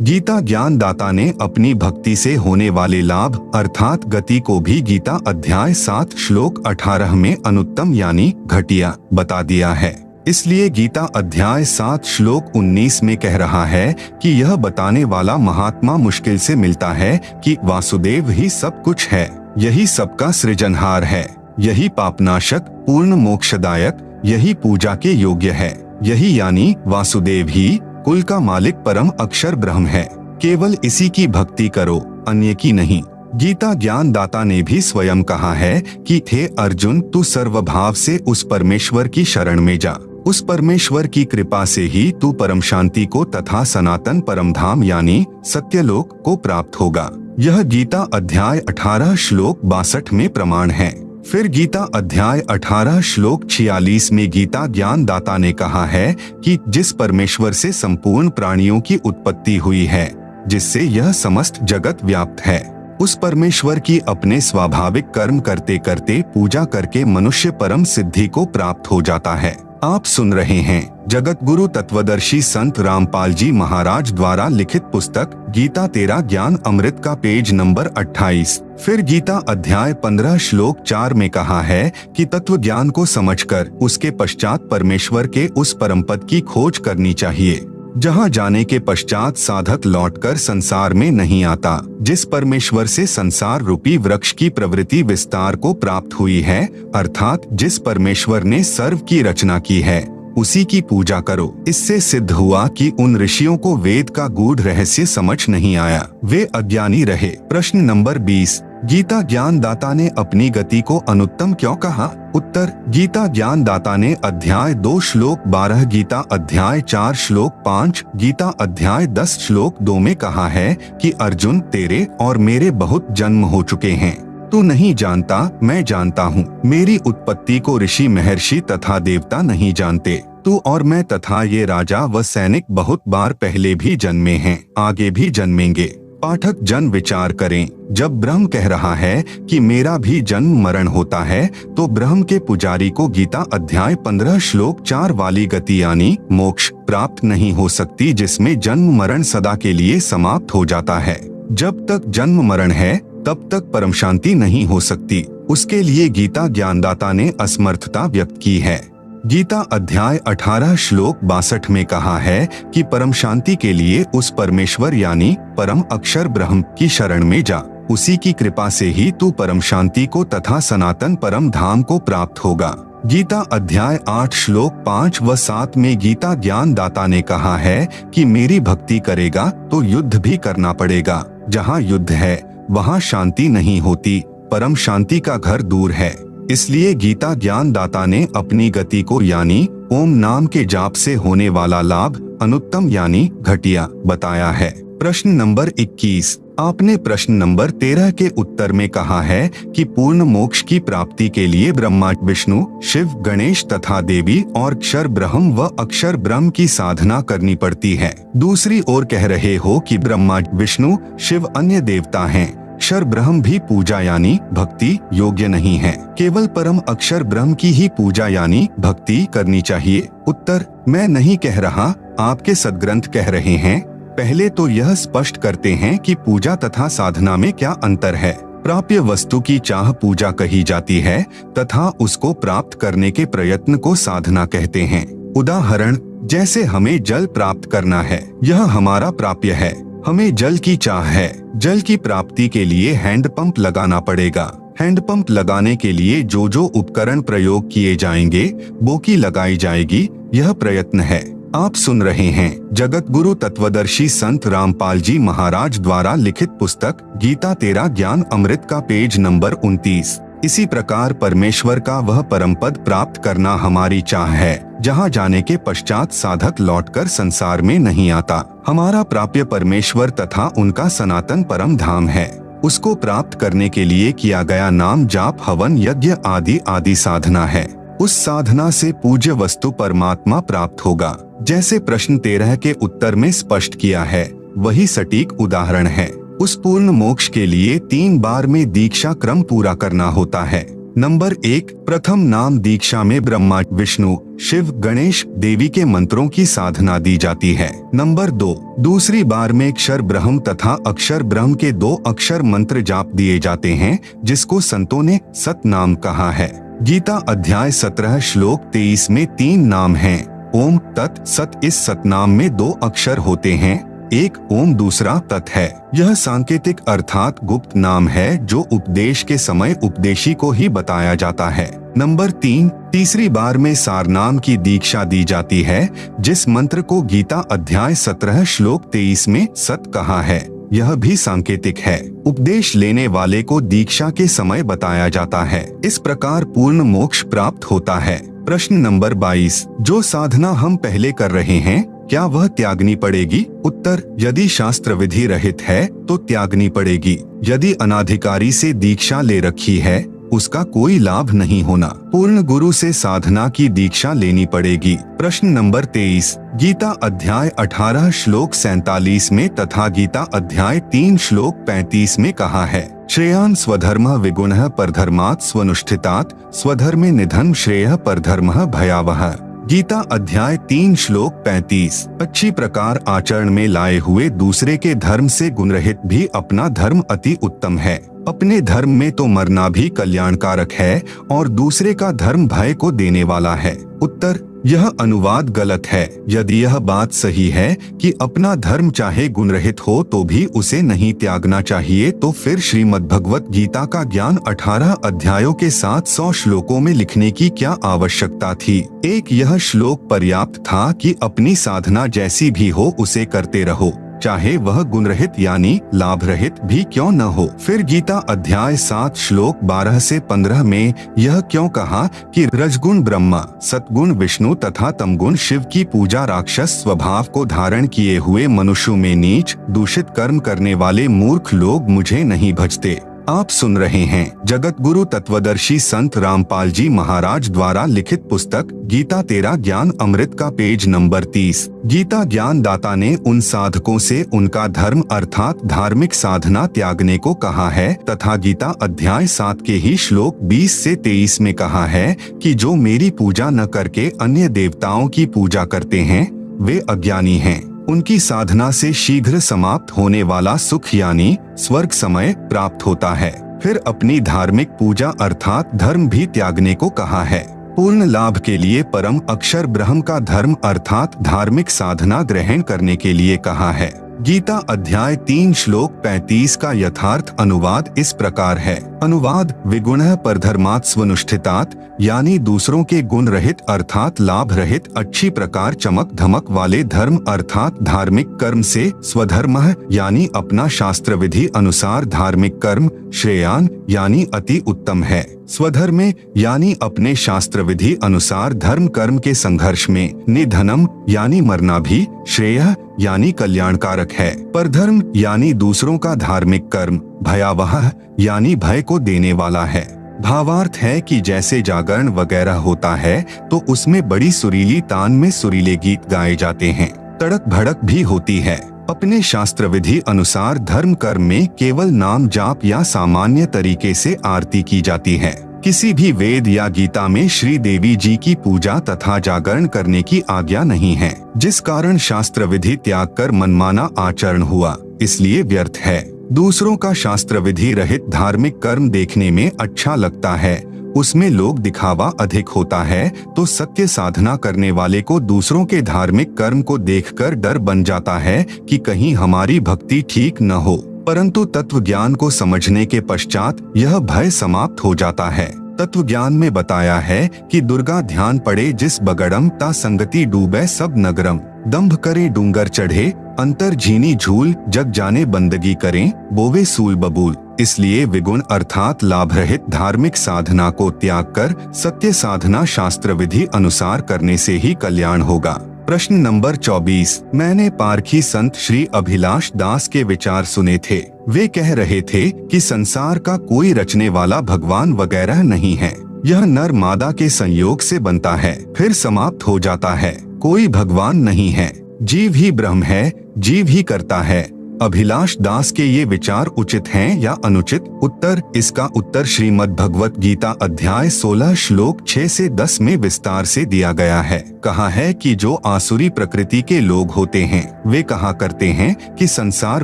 गीता ज्ञान दाता ने अपनी भक्ति से होने वाले लाभ अर्थात गति को भी गीता अध्याय 7 श्लोक 18 में अनुत्तम यानी घटिया बता दिया है। इसलिए गीता अध्याय 7 श्लोक 19 में कह रहा है कि यह बताने वाला महात्मा मुश्किल से मिलता है कि वासुदेव ही सब कुछ है, यही सबका सृजनहार है, यही पापनाशक पूर्ण मोक्षदायक, यही पूजा के योग्य है, यही यानी वासुदेव ही कुल का मालिक परम अक्षर ब्रह्म है। केवल इसी की भक्ति करो, अन्य की नहीं। गीता ज्ञान दाता ने भी स्वयं कहा है कि हे अर्जुन, तू सर्वभाव से उस परमेश्वर की शरण में जा। उस परमेश्वर की कृपा से ही तू परम शांति को तथा सनातन परम धाम यानी सत्यलोक को प्राप्त होगा। यह गीता अध्याय 18 श्लोक 62 में प्रमाण है। फिर गीता अध्याय 18 श्लोक 46 में गीता ज्ञान दाता ने कहा है कि जिस परमेश्वर से संपूर्ण प्राणियों की उत्पत्ति हुई है, जिससे यह समस्त जगत व्याप्त है, उस परमेश्वर की अपने स्वाभाविक कर्म करते करते पूजा करके मनुष्य परम सिद्धि को प्राप्त हो जाता है। आप सुन रहे हैं जगत गुरु तत्वदर्शी संत रामपाल जी महाराज द्वारा लिखित पुस्तक गीता तेरा ज्ञान अमृत का पेज नंबर 28। फिर गीता अध्याय 15 श्लोक 4 में कहा है कि तत्व ज्ञान को समझकर उसके पश्चात परमेश्वर के उस परम पद की खोज करनी चाहिए, जहाँ जाने के पश्चात साधक लौटकर संसार में नहीं आता। जिस परमेश्वर से संसार रूपी वृक्ष की प्रवृत्ति विस्तार को प्राप्त हुई है, अर्थात जिस परमेश्वर ने सर्व की रचना की है, उसी की पूजा करो। इससे सिद्ध हुआ कि उन ऋषियों को वेद का गूढ़ रहस्य समझ नहीं आया, वे अज्ञानी रहे। प्रश्न नंबर 20, गीता ज्ञान दाता ने अपनी गति को अनुत्तम क्यों कहा? उत्तर: गीता ज्ञान दाता ने अध्याय 2 श्लोक 12, गीता अध्याय 4 श्लोक 5, गीता अध्याय 10 श्लोक 2 में कहा है कि अर्जुन, तेरे और मेरे बहुत जन्म हो चुके हैं, तू नहीं जानता, मैं जानता हूँ। मेरी उत्पत्ति को ऋषि महर्षि तथा देवता नहीं जानते। तू और मैं तथा ये राजा व सैनिक बहुत बार पहले भी जन्मे हैं, आगे भी जन्मेंगे। पाठक जन विचार करें, जब ब्रह्म कह रहा है कि मेरा भी जन्म मरण होता है, तो ब्रह्म के पुजारी को गीता अध्याय 15 श्लोक 4 वाली गति यानी मोक्ष प्राप्त नहीं हो सकती, जिसमें जन्म मरण सदा के लिए समाप्त हो जाता है। जब तक जन्म मरण है तब तक परम शांति नहीं हो सकती। उसके लिए गीता ज्ञानदाता ने असमर्थता व्यक्त की है। गीता अध्याय 18 श्लोक 62 में कहा है कि परम शांति के लिए उस परमेश्वर यानी परम अक्षर ब्रह्म की शरण में जा, उसी की कृपा से ही तू परम शांति को तथा सनातन परम धाम को प्राप्त होगा। गीता अध्याय 8 श्लोक 5 व 7 में गीता ज्ञान दाता ने कहा है कि मेरी भक्ति करेगा तो युद्ध भी करना पड़ेगा। जहाँ युद्ध है वहाँ शांति नहीं होती, परम शांति का घर दूर है। इसलिए गीता ज्ञान दाता ने अपनी गति को यानी ओम नाम के जाप से होने वाला लाभ अनुत्तम यानी घटिया बताया है। प्रश्न नंबर 21, आपने प्रश्न नंबर 13 के उत्तर में कहा है कि पूर्ण मोक्ष की प्राप्ति के लिए ब्रह्मा विष्णु शिव गणेश तथा देवी और अक्षर ब्रह्म व अक्षर ब्रह्म की साधना करनी पड़ती है। दूसरी ओर कह रहे हो कि ब्रह्मा विष्णु शिव अन्य देवता हैं, अक्षर ब्रह्म भी पूजा यानी भक्ति योग्य नहीं है, केवल परम अक्षर ब्रह्म की ही पूजा यानी भक्ति करनी चाहिए। उत्तर: मैं नहीं कह रहा, आपके सद्ग्रंथ कह रहे हैं। पहले तो यह स्पष्ट करते हैं कि पूजा तथा साधना में क्या अंतर है। प्राप्य वस्तु की चाह पूजा कही जाती है तथा उसको प्राप्त करने के प्रयत्न को साधना कहते हैं। उदाहरण, जैसे हमें जल प्राप्त करना है, यह हमारा प्राप्य है। हमें जल की चाह है, जल की प्राप्ति के लिए हैंडपंप लगाना पड़ेगा। हैंडपंप लगाने के लिए जो जो उपकरण प्रयोग किए जाएंगे, बोकी लगाई जाएगी, यह प्रयत्न है। आप सुन रहे हैं जगत गुरु तत्वदर्शी संत रामपाल जी महाराज द्वारा लिखित पुस्तक गीता तेरा ज्ञान अमृत का पेज नंबर 29। इसी प्रकार परमेश्वर का वह परम पद प्राप्त करना हमारी चाह है, जहाँ जाने के पश्चात साधक लौटकर संसार में नहीं आता। हमारा प्राप्य परमेश्वर तथा उनका सनातन परम धाम है। उसको प्राप्त करने के लिए किया गया नाम जाप हवन यज्ञ आदि आदि साधना है। उस साधना से पूज्य वस्तु परमात्मा प्राप्त होगा। जैसे प्रश्न 13 के उत्तर में स्पष्ट किया है, वही सटीक उदाहरण है। उस पूर्ण मोक्ष के लिए 3 बार में दीक्षा क्रम पूरा करना होता है। नंबर 1, प्रथम नाम दीक्षा में ब्रह्मा विष्णु शिव गणेश देवी के मंत्रों की साधना दी जाती है। नंबर 2, दूसरी बार में अक्षर ब्रह्म तथा अक्षर ब्रह्म के 2 अक्षर मंत्र जाप दिए जाते हैं, जिसको संतों ने सत नाम कहा है। गीता अध्याय 17 श्लोक 23 में 3 नाम हैं, ओम तत् सत। इस सतनाम में 2 अक्षर होते हैं, एक ओम दूसरा तत् है। यह सांकेतिक अर्थात गुप्त नाम है, जो उपदेश के समय उपदेशी को ही बताया जाता है। नंबर 3, तीसरी बार में सार नाम की दीक्षा दी जाती है, जिस मंत्र को गीता अध्याय 17 श्लोक 23 में सत कहा है। यह भी सांकेतिक है, उपदेश लेने वाले को दीक्षा के समय बताया जाता है। इस प्रकार पूर्ण मोक्ष प्राप्त होता है। प्रश्न नंबर 22, जो साधना हम पहले कर रहे हैं, क्या वह त्यागनी पड़ेगी? उत्तर, यदि शास्त्र विधि रहित है तो त्यागनी पड़ेगी। यदि अनाधिकारी से दीक्षा ले रखी है, उसका कोई लाभ नहीं होना। पूर्ण गुरु से साधना की दीक्षा लेनी पड़ेगी। प्रश्न नंबर 23, गीता अध्याय 18 श्लोक 47 में तथा गीता अध्याय 3 श्लोक 35 में कहा है, श्रेयान् स्वधर्मः विगुणः परधर्मात् स्वनुष्ठितात् स्वधर्मे निधनं श्रेयः परधर्मः भयावहः। गीता अध्याय 3 श्लोक 35, अच्छी प्रकार आचरण में लाए हुए दूसरे के धर्म से गुणरहित भी अपना धर्म अति उत्तम है। अपने धर्म में तो मरना भी कल्याणकारक है और दूसरे का धर्म भय को देने वाला है। उत्तर, यह अनुवाद गलत है। यदि यह बात सही है कि अपना धर्म चाहे गुणरहित हो तो भी उसे नहीं त्यागना चाहिए, तो फिर श्रीमद् भगवत गीता का ज्ञान 18 अध्यायों के 700 श्लोकों में लिखने की क्या आवश्यकता थी? एक यह श्लोक पर्याप्त था कि अपनी साधना जैसी भी हो उसे करते रहो, चाहे वह गुणरहित यानी लाभ रहित भी क्यों न हो। फिर गीता अध्याय 7 श्लोक 12 से 15 में यह क्यों कहा कि रजगुण ब्रह्मा, सतगुण विष्णु तथा तमगुण शिव की पूजा राक्षस स्वभाव को धारण किए हुए मनुष्यों में नीच दूषित कर्म करने वाले मूर्ख लोग मुझे नहीं भजते। आप सुन रहे हैं जगत गुरु तत्वदर्शी संत रामपाल जी महाराज द्वारा लिखित पुस्तक गीता तेरा ज्ञान अमृत का पेज नंबर 30। गीता ज्ञान दाता ने उन साधकों से उनका धर्म अर्थात धार्मिक साधना त्यागने को कहा है तथा गीता अध्याय 7 के ही श्लोक 20 से 23 में कहा है कि जो मेरी पूजा न करके अन्य देवताओं की पूजा करते हैं, वे अज्ञानी हैं। उनकी साधना से शीघ्र समाप्त होने वाला सुख यानी स्वर्ग समय प्राप्त होता है। फिर अपनी धार्मिक पूजा अर्थात धर्म भी त्यागने को कहा है। पूर्ण लाभ के लिए परम अक्षर ब्रह्म का धर्म अर्थात धार्मिक साधना ग्रहण करने के लिए कहा है। गीता अध्याय 3 श्लोक 35 का यथार्थ अनुवाद इस प्रकार है। अनुवाद, विगुणः परधर्मात् स्वनुष्ठितात्, यानी दूसरों के गुण रहित अर्थात लाभ रहित अच्छी प्रकार चमक धमक वाले धर्म अर्थात धार्मिक कर्म से, स्वधर्मः यानी अपना शास्त्र विधि अनुसार धार्मिक कर्म, श्रेयान यानी अति उत्तम है, स्वधर्मे यानी अपने शास्त्र विधि अनुसार धर्म कर्म के संघर्ष में, निधनम यानी मरना भी, श्रेयः यानी कल्याणकारक है, परधर्म यानी दूसरों का धार्मिक कर्म, भयावह यानी भय को देने वाला है। भावार्थ है कि जैसे जागरण वगैरह होता है तो उसमें बड़ी सुरीली तान में सुरीले गीत गाए जाते हैं, तड़क भड़क भी होती है। अपने शास्त्र विधि अनुसार धर्म कर्म में केवल नाम जाप या सामान्य तरीके से आरती की जाती है। किसी भी वेद या गीता में श्री देवी जी की पूजा तथा जागरण करने की आज्ञा नहीं है, जिस कारण शास्त्र विधि त्याग कर मनमाना आचरण हुआ, इसलिए व्यर्थ है। दूसरों का शास्त्र विधि रहित धार्मिक कर्म देखने में अच्छा लगता है, उसमें लोग दिखावा अधिक होता है, तो सत्य साधना करने वाले को दूसरों के धार्मिक कर्म को देखकर डर बन जाता है कि कहीं हमारी भक्ति ठीक न हो, परंतु तत्व ज्ञान को समझने के पश्चात यह भय समाप्त हो जाता है। तत्व ज्ञान में बताया है कि दुर्गा ध्यान पड़े जिस बगड़म ता संगति डूबे सब नगरम, दंभ करे डूंगर चढ़े अंतर झीनी झूल, जग जाने बंदगी करें बोवे सूल बबूल। इसलिए विगुण अर्थात लाभ रहित धार्मिक साधना को त्याग कर सत्य साधना शास्त्र विधि अनुसार करने से ही कल्याण होगा। प्रश्न नंबर 24, मैंने पारखी संत श्री अभिलाष दास के विचार सुने थे। वे कह रहे थे कि संसार का कोई रचने वाला भगवान वगैरह नहीं है, यह नर मादा के संयोग से बनता है फिर समाप्त हो जाता है, कोई भगवान नहीं है, जीव ही ब्रह्म है, जीव ही करता है। अभिलाष दास के ये विचार उचित हैं या अनुचित? उत्तर, इसका उत्तर श्रीमद् भगवत गीता अध्याय 16 श्लोक 6 से 10 में विस्तार से दिया गया है। कहा है कि जो आसुरी प्रकृति के लोग होते हैं वे कहा करते हैं कि संसार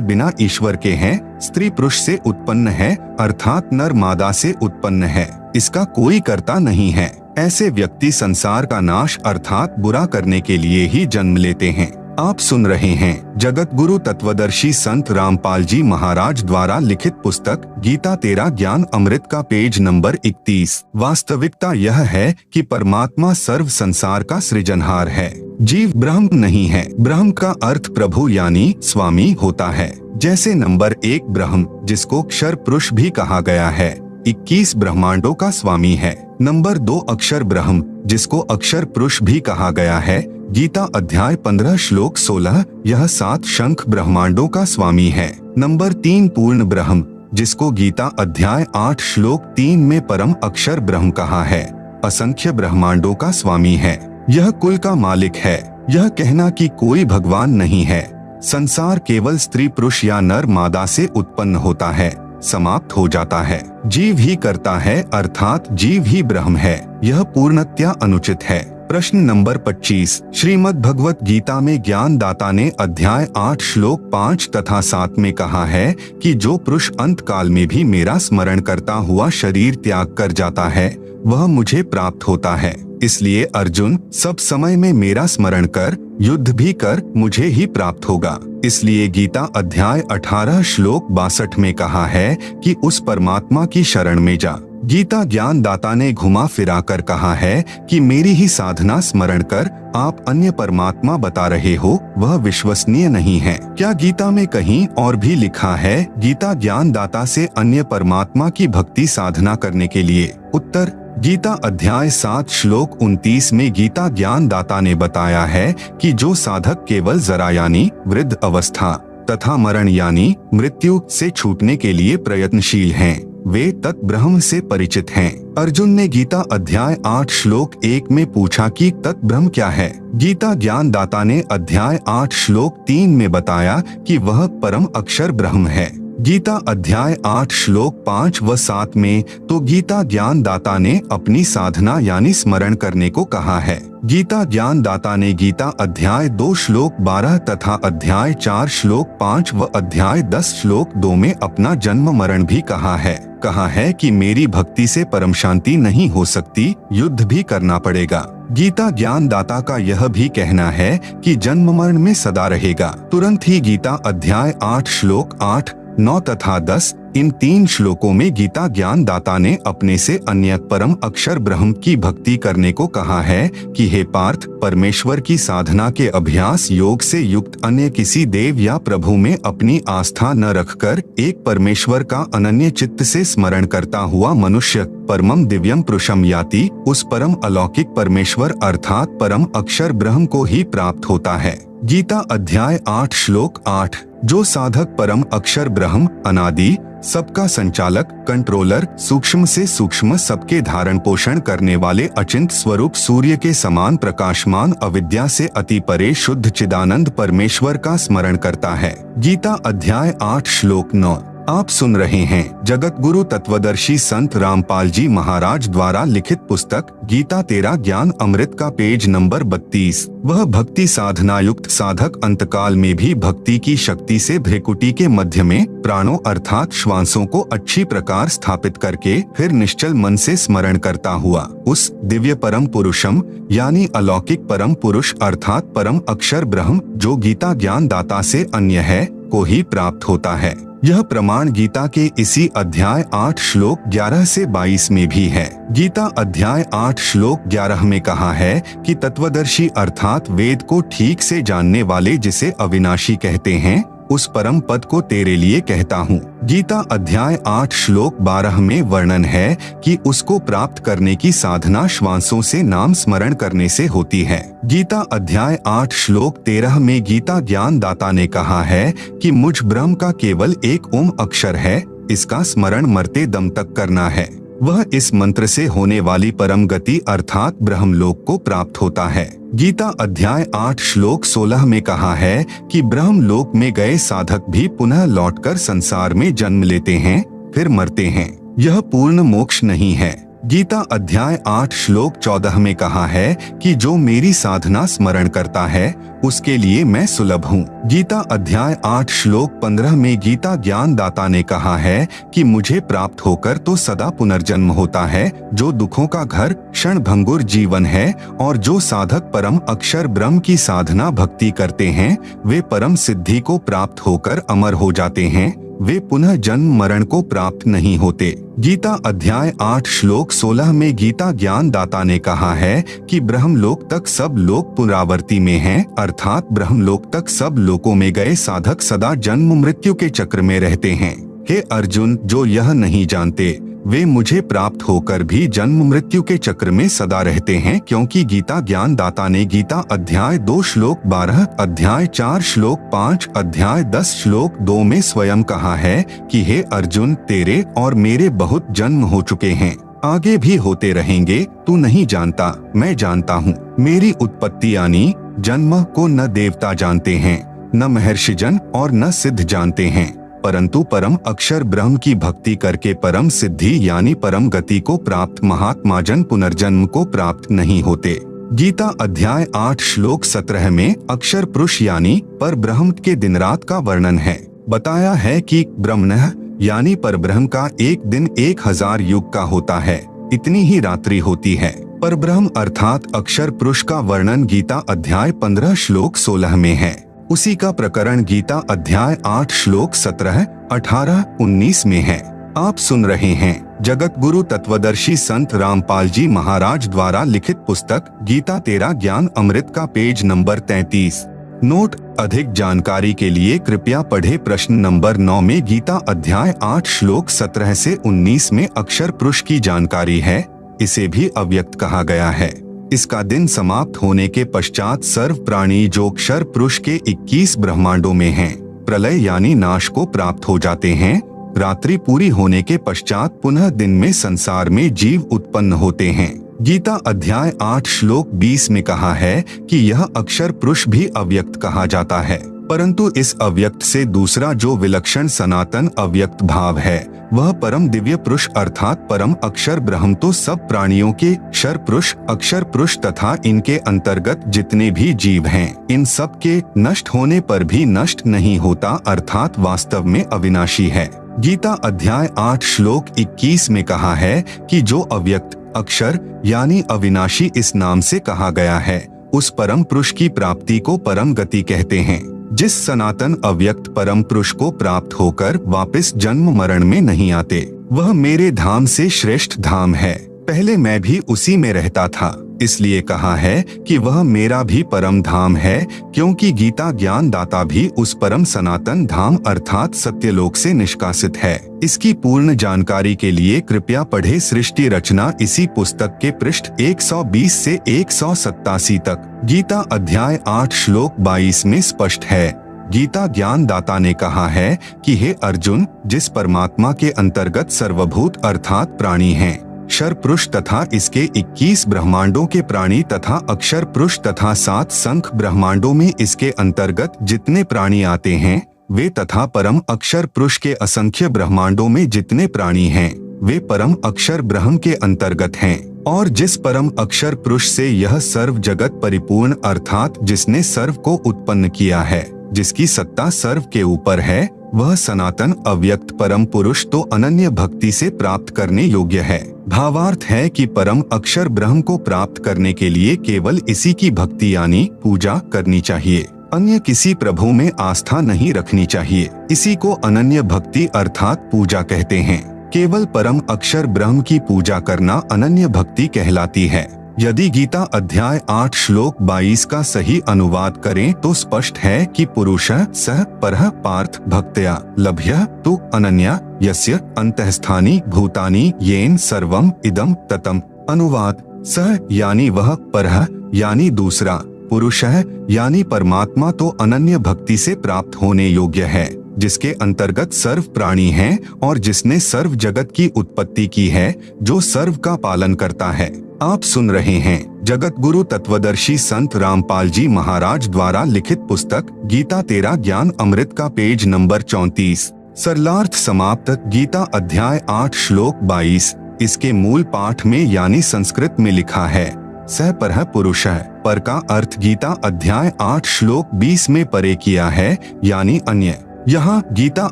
बिना ईश्वर के है, स्त्री पुरुष से उत्पन्न है अर्थात नर मादा से उत्पन्न है, इसका कोई कर्ता नहीं है। ऐसे व्यक्ति संसार का नाश अर्थात बुरा करने के लिए ही जन्म लेते हैं। आप सुन रहे हैं जगत गुरु तत्वदर्शी संत रामपाल जी महाराज द्वारा लिखित पुस्तक गीता तेरा ज्ञान अमृत का पेज नंबर 31। वास्तविकता यह है कि परमात्मा सर्व संसार का सृजनहार है, जीव ब्रह्म नहीं है। ब्रह्म का अर्थ प्रभु यानी स्वामी होता है। जैसे नंबर 1 ब्रह्म जिसको अक्षर पुरुष भी कहा गया है 21 ब्रह्मांडों का स्वामी है। नंबर 2 अक्षर ब्रह्म जिसको अक्षर पुरुष भी कहा गया है, गीता अध्याय 15 श्लोक 16, यह 7 शंख ब्रह्मांडों का स्वामी है। नंबर 3 पूर्ण ब्रह्म जिसको गीता अध्याय 8 श्लोक 3 में परम अक्षर ब्रह्म कहा है, असंख्य ब्रह्मांडों का स्वामी है, यह कुल का मालिक है। यह कहना कि कोई भगवान नहीं है, संसार केवल स्त्री पुरुष या नर मादा से उत्पन्न होता है, समाप्त हो जाता है, जीव ही करता है अर्थात जीव ही ब्रह्म है, यह पूर्णतया अनुचित है। प्रश्न नंबर 25, श्रीमद् भगवत गीता में ज्ञान दाता ने अध्याय 8 श्लोक 5 तथा 7 में कहा है कि जो पुरुष अंत काल में भी मेरा स्मरण करता हुआ शरीर त्याग कर जाता है वह मुझे प्राप्त होता है। इसलिए अर्जुन, सब समय में मेरा स्मरण कर, युद्ध भी कर, मुझे ही प्राप्त होगा। इसलिए गीता अध्याय 18 श्लोक 62 में कहा है कि उस परमात्मा की शरण में जा। गीता ज्ञान दाता ने घुमा फिरा कर कहा है कि मेरी ही साधना स्मरण कर, आप अन्य परमात्मा बता रहे हो, वह विश्वसनीय नहीं है। क्या गीता में कहीं और भी लिखा है गीता ज्ञान दाता से अन्य परमात्मा की भक्ति साधना करने के लिए? उत्तर, गीता अध्याय 7 श्लोक 29 में गीता ज्ञान दाता ने बताया है कि जो साधक केवल जरा यानी वृद्ध अवस्था तथा मरण यानी मृत्यु से छूटने के लिए प्रयत्नशील हैं, वे तत्ब्रह्म से परिचित हैं। अर्जुन ने गीता अध्याय 8 श्लोक 1 में पूछा कि तत्ब्रह्म क्या है? गीता ज्ञान दाता ने अध्याय 8 श्लोक 3 में बताया कि वह परम अक्षर ब्रह्म है। गीता अध्याय 8 श्लोक 5 व 7 में तो गीता ज्ञान दाता ने अपनी साधना यानी स्मरण करने को कहा है। गीता ज्ञान दाता ने गीता अध्याय 2 श्लोक 12 तथा अध्याय 4 श्लोक 5 व अध्याय 10 श्लोक 2 में अपना जन्म मरण भी कहा है कि मेरी भक्ति से परम शांति नहीं हो सकती, युद्ध भी करना पड़ेगा। गीता ज्ञान दाता का यह भी कहना है कि जन्म मरण में सदा रहेगा। तुरंत ही गीता अध्याय 8 श्लोक 8, 9 तथा 10 इन 3 श्लोकों में गीता ज्ञान दाता ने अपने से अन्य परम अक्षर ब्रह्म की भक्ति करने को कहा है कि हे पार्थ, परमेश्वर की साधना के अभ्यास योग से युक्त अन्य किसी देव या प्रभु में अपनी आस्था न रखकर एक परमेश्वर का अनन्य चित्त से स्मरण करता हुआ मनुष्य परमम दिव्यम पुरुषम याति, उस परम अलौकिक परमेश्वर अर्थात परम अक्षर ब्रह्म को ही प्राप्त होता है। गीता अध्याय 8 श्लोक 8, जो साधक परम अक्षर ब्रह्म अनादि सबका संचालक कंट्रोलर सूक्ष्म से सूक्ष्म सबके धारण पोषण करने वाले अचिंत स्वरूप सूर्य के समान प्रकाशमान अविद्या से अति परे शुद्ध चिदानंद परमेश्वर का स्मरण करता है। गीता अध्याय 8 श्लोक 9। आप सुन रहे हैं जगत गुरु तत्वदर्शी संत रामपाल जी महाराज द्वारा लिखित पुस्तक गीता तेरा ज्ञान अमृत का पेज नंबर 32। वह भक्ति साधना युक्त साधक अंतकाल में भी भक्ति की शक्ति से भ्रेकुटी के मध्य में प्राणों अर्थात श्वासों को अच्छी प्रकार स्थापित करके फिर निश्चल मन से स्मरण करता हुआ उस दिव्य परम पुरुषम यानी अलौकिक परम पुरुष अर्थात परम अक्षर ब्रह्म जो गीता ज्ञान दाता से अन्य है को ही प्राप्त होता है। यह प्रमाण गीता के इसी अध्याय 8 श्लोक 11 से 22 में भी है। गीता अध्याय 8 श्लोक 11 में कहा है कि तत्वदर्शी अर्थात वेद को ठीक से जानने वाले, जिसे अविनाशी कहते हैं, उस परम पद को तेरे लिए कहता हूँ। गीता अध्याय 8 श्लोक 12 में वर्णन है कि उसको प्राप्त करने की साधना श्वासों से नाम स्मरण करने से होती है। गीता अध्याय 8 श्लोक 13 में गीता ज्ञान दाता ने कहा है कि मुझ ब्रह्म का केवल एक ओम अक्षर है, इसका स्मरण मरते दम तक करना है। वह इस मंत्र से होने वाली परम गति अर्थात ब्रह्मलोक को प्राप्त होता है। गीता अध्याय 8 श्लोक 16 में कहा है कि ब्रह्मलोक में गए साधक भी पुनः लौटकर संसार में जन्म लेते हैं, फिर मरते हैं। यह पूर्ण मोक्ष नहीं है। गीता अध्याय 8 श्लोक 14 में कहा है कि जो मेरी साधना स्मरण करता है उसके लिए मैं सुलभ हूँ। गीता अध्याय 8 श्लोक 15 में गीता ज्ञान दाता ने कहा है कि मुझे प्राप्त होकर तो सदा पुनर्जन्म होता है, जो दुखों का घर क्षण भंगुर जीवन है, और जो साधक परम अक्षर ब्रह्म की साधना भक्ति करते हैं वे परम सिद्धि को प्राप्त होकर अमर हो जाते हैं, वे पुनः जन्म मरण को प्राप्त नहीं होते। गीता अध्याय 8 श्लोक 16 में गीता ज्ञान दाता ने कहा है कि ब्रह्मलोक तक सब लोग पुनरावर्ती में हैं, अर्थात ब्रह्मलोक तक सब लोकों में गए साधक सदा जन्म मृत्यु के चक्र में रहते हैं। हे अर्जुन, जो यह नहीं जानते वे मुझे प्राप्त होकर भी जन्म मृत्यु के चक्र में सदा रहते हैं, क्योंकि गीता ज्ञान दाता ने गीता अध्याय 2 श्लोक 12, अध्याय 4 श्लोक 5, अध्याय 10 श्लोक 2 में स्वयं कहा है कि हे अर्जुन, तेरे और मेरे बहुत जन्म हो चुके हैं, आगे भी होते रहेंगे, तू नहीं जानता, मैं जानता हूँ। मेरी उत्पत्ति यानी जन्म को न देवता जानते हैं, न महर्षिजन और न सिद्ध जानते हैं, परंतु परम अक्षर ब्रह्म की भक्ति करके परम सिद्धि यानी परम गति को प्राप्त महात्मा जन पुनर्जन्म को प्राप्त नहीं होते। गीता अध्याय 8 श्लोक 17 में अक्षर पुरुष यानी पर ब्रह्म के दिन रात का वर्णन है। बताया है कि ब्रह्मणः यानी पर ब्रह्म का एक दिन 1000 युग का होता है, इतनी ही रात्रि होती है। पर ब्रह्म अर्थात अक्षर पुरुष का वर्णन गीता अध्याय 15 श्लोक 16 में है। उसी का प्रकरण गीता अध्याय 8 श्लोक 17, 18, 19 में है। आप सुन रहे हैं जगत गुरु तत्वदर्शी संत रामपाल जी महाराज द्वारा लिखित पुस्तक गीता तेरा ज्ञान अमृत का पेज नंबर 33। नोट: अधिक जानकारी के लिए कृपया पढ़े प्रश्न नंबर 9 में गीता अध्याय 8 श्लोक 17 से 19 में अक्षर पुरुष की जानकारी है। इसे भी अव्यक्त कहा गया है। इसका दिन समाप्त होने के पश्चात सर्व प्राणी जो अक्षर पुरुष के 21 ब्रह्मांडों में हैं, प्रलय यानी नाश को प्राप्त हो जाते हैं। रात्रि पूरी होने के पश्चात पुनः दिन में संसार में जीव उत्पन्न होते हैं। गीता अध्याय 8 श्लोक 20 में कहा है कि यह अक्षर पुरुष भी अव्यक्त कहा जाता है, परंतु इस अव्यक्त से दूसरा जो विलक्षण सनातन अव्यक्त भाव है वह परम दिव्य पुरुष अर्थात परम अक्षर ब्रह्म तो सब प्राणियों के अक्षर पुरुष तथा इनके अंतर्गत जितने भी जीव हैं, इन सब के नष्ट होने पर भी नष्ट नहीं होता, अर्थात वास्तव में अविनाशी है। गीता अध्याय 8 श्लोक 21 में कहा है कि जो अव्यक्त अक्षर यानी अविनाशी इस नाम से कहा गया है, उस परम पुरुष की प्राप्ति को परम गति कहते हैं। जिस सनातन अव्यक्त परम पुरुष को प्राप्त होकर वापस जन्म मरण में नहीं आते, वह मेरे धाम से श्रेष्ठ धाम है। पहले मैं भी उसी में रहता था, इसलिए कहा है कि वह मेरा भी परम धाम है, क्योंकि गीता ज्ञान दाता भी उस परम सनातन धाम अर्थात सत्यलोक से निष्कासित है। इसकी पूर्ण जानकारी के लिए कृपया पढ़े सृष्टि रचना इसी पुस्तक के पृष्ठ 120 से 187 तक। गीता अध्याय 8 श्लोक 22 में स्पष्ट है। गीता ज्ञान दाता ने कहा है कि हे अर्जुन, जिस परमात्मा के अंतर्गत सर्वभूत अर्थात प्राणी हैं, अक्षर पुरुष तथा इसके 21 ब्रह्मांडों के प्राणी तथा अक्षर पुरुष तथा 7 संख ब्रह्मांडों में इसके अंतर्गत जितने प्राणी आते हैं वे तथा परम अक्षर पुरुष के असंख्य ब्रह्मांडों में जितने प्राणी हैं वे परम अक्षर ब्रह्म के अंतर्गत हैं। और जिस परम अक्षर पुरुष से यह सर्व जगत परिपूर्ण अर्थात जिसने सर्व को उत्पन्न किया है, जिसकी सत्ता सर्व के ऊपर है, वह सनातन अव्यक्त परम पुरुष तो अनन्य भक्ति से प्राप्त करने योग्य है। भावार्थ है कि परम अक्षर ब्रह्म को प्राप्त करने के लिए केवल इसी की भक्ति यानी पूजा करनी चाहिए। अन्य किसी प्रभु में आस्था नहीं रखनी चाहिए। इसी को अनन्य भक्ति अर्थात पूजा कहते हैं। केवल परम अक्षर ब्रह्म की पूजा करना अनन्य भक्ति कहलाती है। यदि गीता अध्याय 8 श्लोक 22 का सही अनुवाद करें तो स्पष्ट है कि पुरुषः सः परः पार्थ भक्त्या लभ्यः तु अनन्या यस्य अंतःस्थानि भूतानि येन सर्वम इदम ततम। अनुवाद: सः यानी वह, परः यानी दूसरा, पुरुषः यानी परमात्मा तो अनन्य भक्ति से प्राप्त होने योग्य है, जिसके अंतर्गत सर्व प्राणी हैं और जिसने सर्व जगत की उत्पत्ति की है, जो सर्व का पालन करता है। आप सुन रहे हैं जगत गुरु तत्वदर्शी संत रामपाल जी महाराज द्वारा लिखित पुस्तक गीता तेरा ज्ञान अमृत का पेज नंबर 34। सरलार्थ समाप्त। गीता अध्याय 8 श्लोक 22। इसके मूल पाठ में यानी संस्कृत में लिखा है सह परः पुरुषः। पर का अर्थ गीता अध्याय 8 श्लोक 20 में परे किया है, यानी अन्य। यहाँ गीता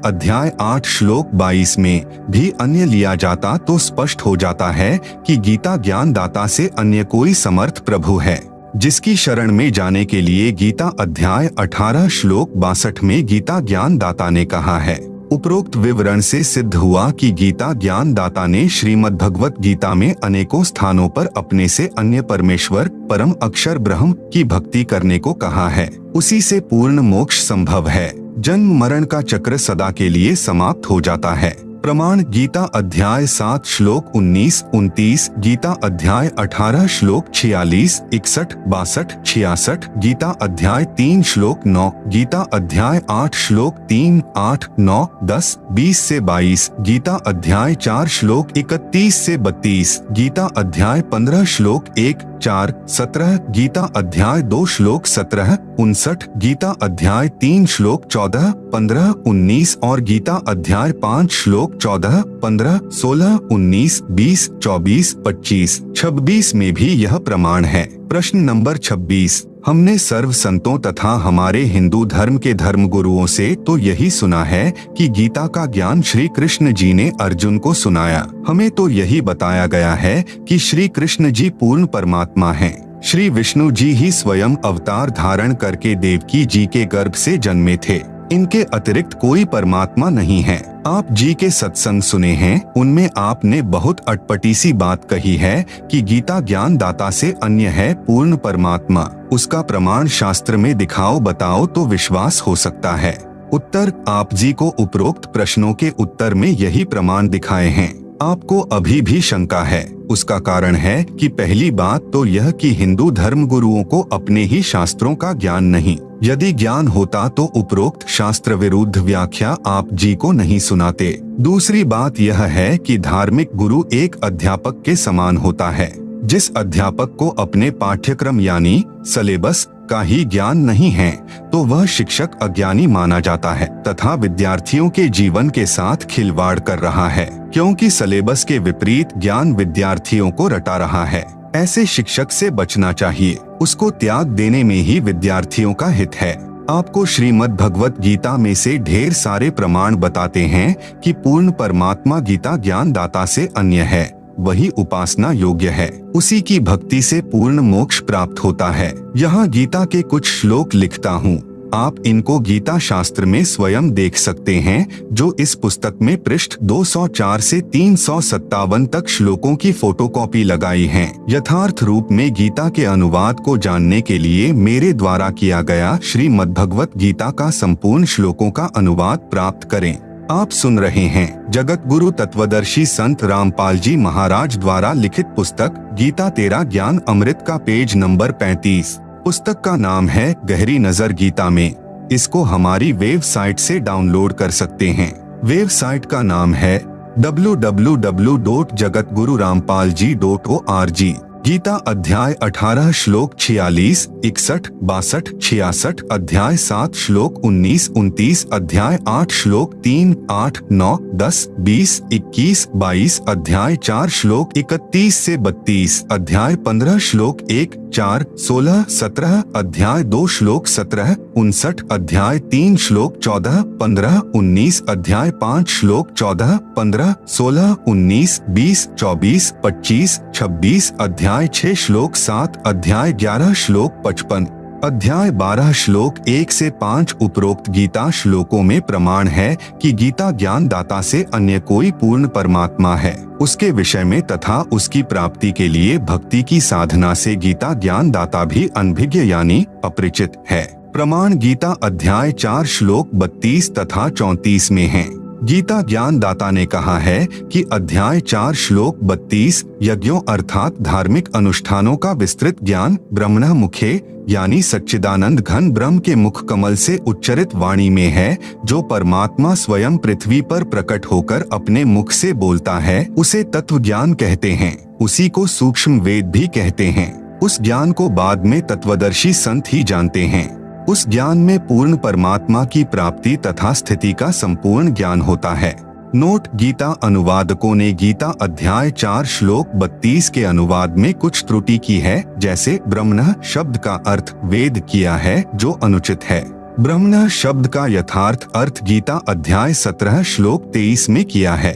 अध्याय 8 श्लोक 22 में भी अन्य लिया जाता तो स्पष्ट हो जाता है कि गीता ज्ञान दाता से अन्य कोई समर्थ प्रभु है, जिसकी शरण में जाने के लिए गीता अध्याय 18 श्लोक 62 में गीता ज्ञान दाता ने कहा है। उपरोक्त विवरण से सिद्ध हुआ कि गीता ज्ञान दाता ने श्रीमद् भगवत गीता में अनेकों स्थानों पर अपने से अन्य परमेश्वर परम अक्षर ब्रह्म की भक्ति करने को कहा है। उसी से पूर्ण मोक्ष संभव है। जन्म मरण का चक्र सदा के लिए समाप्त हो जाता है। प्रमाण: गीता अध्याय 7 श्लोक 19-29, गीता अध्याय 18 श्लोक 46, 61, 62, 66, गीता अध्याय 3 श्लोक 9, गीता अध्याय 8 श्लोक 3, 8, 9, 10, 20 से 22, गीता अध्याय 4 श्लोक 31 से 32, गीता अध्याय 15 श्लोक 1, 4, 17, गीता अध्याय 2 श्लोक 17, 59, गीता अध्याय 3 श्लोक 14, 15, 19 और गीता अध्याय 5 श्लोक 14, 15, 16, 19, 20, 24, 25, 26 में भी यह प्रमाण है। प्रश्न नंबर 26। हमने सर्व संतों तथा हमारे हिंदू धर्म के धर्म गुरुओं से तो यही सुना है कि गीता का ज्ञान श्री कृष्ण जी ने अर्जुन को सुनाया। हमें तो यही बताया गया है कि श्री कृष्ण जी पूर्ण परमात्मा हैं। श्री विष्णु जी ही स्वयं अवतार धारण करके देवकी जी के गर्भ से जन्मे थे। इनके अतिरिक्त कोई परमात्मा नहीं है। आप जी के सत्संग सुने हैं, उनमें आपने बहुत अटपटी सी बात कही है कि गीता ज्ञान दाता से अन्य है पूर्ण परमात्मा। उसका प्रमाण शास्त्र में दिखाओ, बताओ तो विश्वास हो सकता है। उत्तर: आप जी को उपरोक्त प्रश्नों के उत्तर में यही प्रमाण दिखाए हैं। आपको अभी भी शंका है। उसका कारण है कि पहली बात तो यह कि हिंदू धर्म गुरुओं को अपने ही शास्त्रों का ज्ञान नहीं। यदि ज्ञान होता तो उपरोक्त शास्त्र विरुद्ध व्याख्या आप जी को नहीं सुनाते। दूसरी बात यह है कि धार्मिक गुरु एक अध्यापक के समान होता है। जिस अध्यापक को अपने पाठ्यक्रम यानी सिलेबस का ही ज्ञान नहीं है तो वह शिक्षक अज्ञानी माना जाता है तथा विद्यार्थियों के जीवन के साथ खिलवाड़ कर रहा है, क्योंकि सिलेबस के विपरीत ज्ञान विद्यार्थियों को रटा रहा है। ऐसे शिक्षक से बचना चाहिए। उसको त्याग देने में ही विद्यार्थियों का हित है। आपको श्रीमद् भगवत गीता में से ढेर सारे प्रमाण बताते हैं कि पूर्ण परमात्मा गीता ज्ञान दाता से अन्य है, वही उपासना योग्य है। उसी की भक्ति से पूर्ण मोक्ष प्राप्त होता है। यहाँ गीता के कुछ श्लोक लिखता हूँ, आप इनको गीता शास्त्र में स्वयं देख सकते हैं, जो इस पुस्तक में पृष्ठ 204 से 357 तक श्लोकों की फोटोकॉपी लगाई है। यथार्थ रूप में गीता के अनुवाद को जानने के लिए मेरे द्वारा किया गया श्रीमद्भगवत गीता का संपूर्ण श्लोकों का अनुवाद प्राप्त करें। आप सुन रहे हैं जगत गुरु तत्वदर्शी संत रामपाल जी महाराज द्वारा लिखित पुस्तक गीता तेरा ज्ञान अमृत का पेज नंबर 35। पुस्तक का नाम है गहरी नजर गीता में। इसको हमारी वेबसाइट से डाउनलोड कर सकते हैं। वेबसाइट का नाम है www.jagatgururampalji.org। गीता अध्याय 18 श्लोक 46, 61, 62, 66, अध्याय 7 श्लोक 19, 29, अध्याय 8 श्लोक 3, 8, 9, 10, 20, 21, 22, अध्याय 4 श्लोक 31 से 32, अध्याय 15 श्लोक 1, 4, 16, 17, अध्याय 2 श्लोक 17, 59, अध्याय 3 श्लोक 14, 15, 19, अध्याय 5 श्लोक 14, 15, 16, 19, 20, 24, 25, 26, अध्याय 6 श्लोक 7, अध्याय 11 श्लोक 55, अध्याय 12 श्लोक 1 से 5 उपरोक्त गीता श्लोकों में प्रमाण है कि गीता ज्ञान दाता से अन्य कोई पूर्ण परमात्मा है, उसके विषय में तथा उसकी प्राप्ति के लिए भक्ति की साधना से गीता ज्ञान दाता भी अनभिज्ञ यानी अपरिचित है। प्रमाण गीता अध्याय 4 श्लोक 32 तथा 34 में है। गीता ज्ञान दाता ने कहा है कि अध्याय 4 श्लोक 32 यज्ञों अर्थात धार्मिक अनुष्ठानों का विस्तृत ज्ञान ब्रह्मणः मुखे यानी सच्चिदानंद घन ब्रह्म के मुख कमल से उच्चरित वाणी में है, जो परमात्मा स्वयं पृथ्वी पर प्रकट होकर अपने मुख से बोलता है, उसे तत्व ज्ञान कहते हैं। उसी को सूक्ष्म वेद भी कहते हैं। उस ज्ञान को बाद में तत्वदर्शी संत ही जानते हैं। उस ज्ञान में पूर्ण परमात्मा की प्राप्ति तथा स्थिति का संपूर्ण ज्ञान होता है। नोट: गीता अनुवादकों ने गीता अध्याय 4 श्लोक 32 के अनुवाद में कुछ त्रुटि की है, जैसे ब्रह्मणः शब्द का अर्थ वेद किया है, जो अनुचित है। ब्रह्मणः शब्द का यथार्थ अर्थ गीता अध्याय 17 श्लोक 23 में किया है।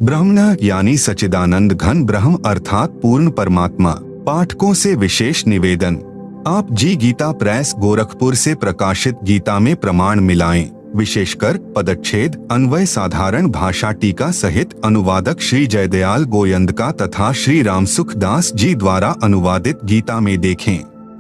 ब्रह्मणः यानी सच्चिदानंद घन ब्रह्म अर्थात पूर्ण परमात्मा। पाठकों से विशेष निवेदन: आप जी गीता प्रेस गोरखपुर से प्रकाशित गीता में प्रमाण मिलाएं, विशेषकर पदच्छेद अन्वय साधारण भाषा टीका सहित अनुवादक श्री जयदयाल गोयंदका तथा श्री रामसुख दास जी द्वारा अनुवादित गीता में देखें।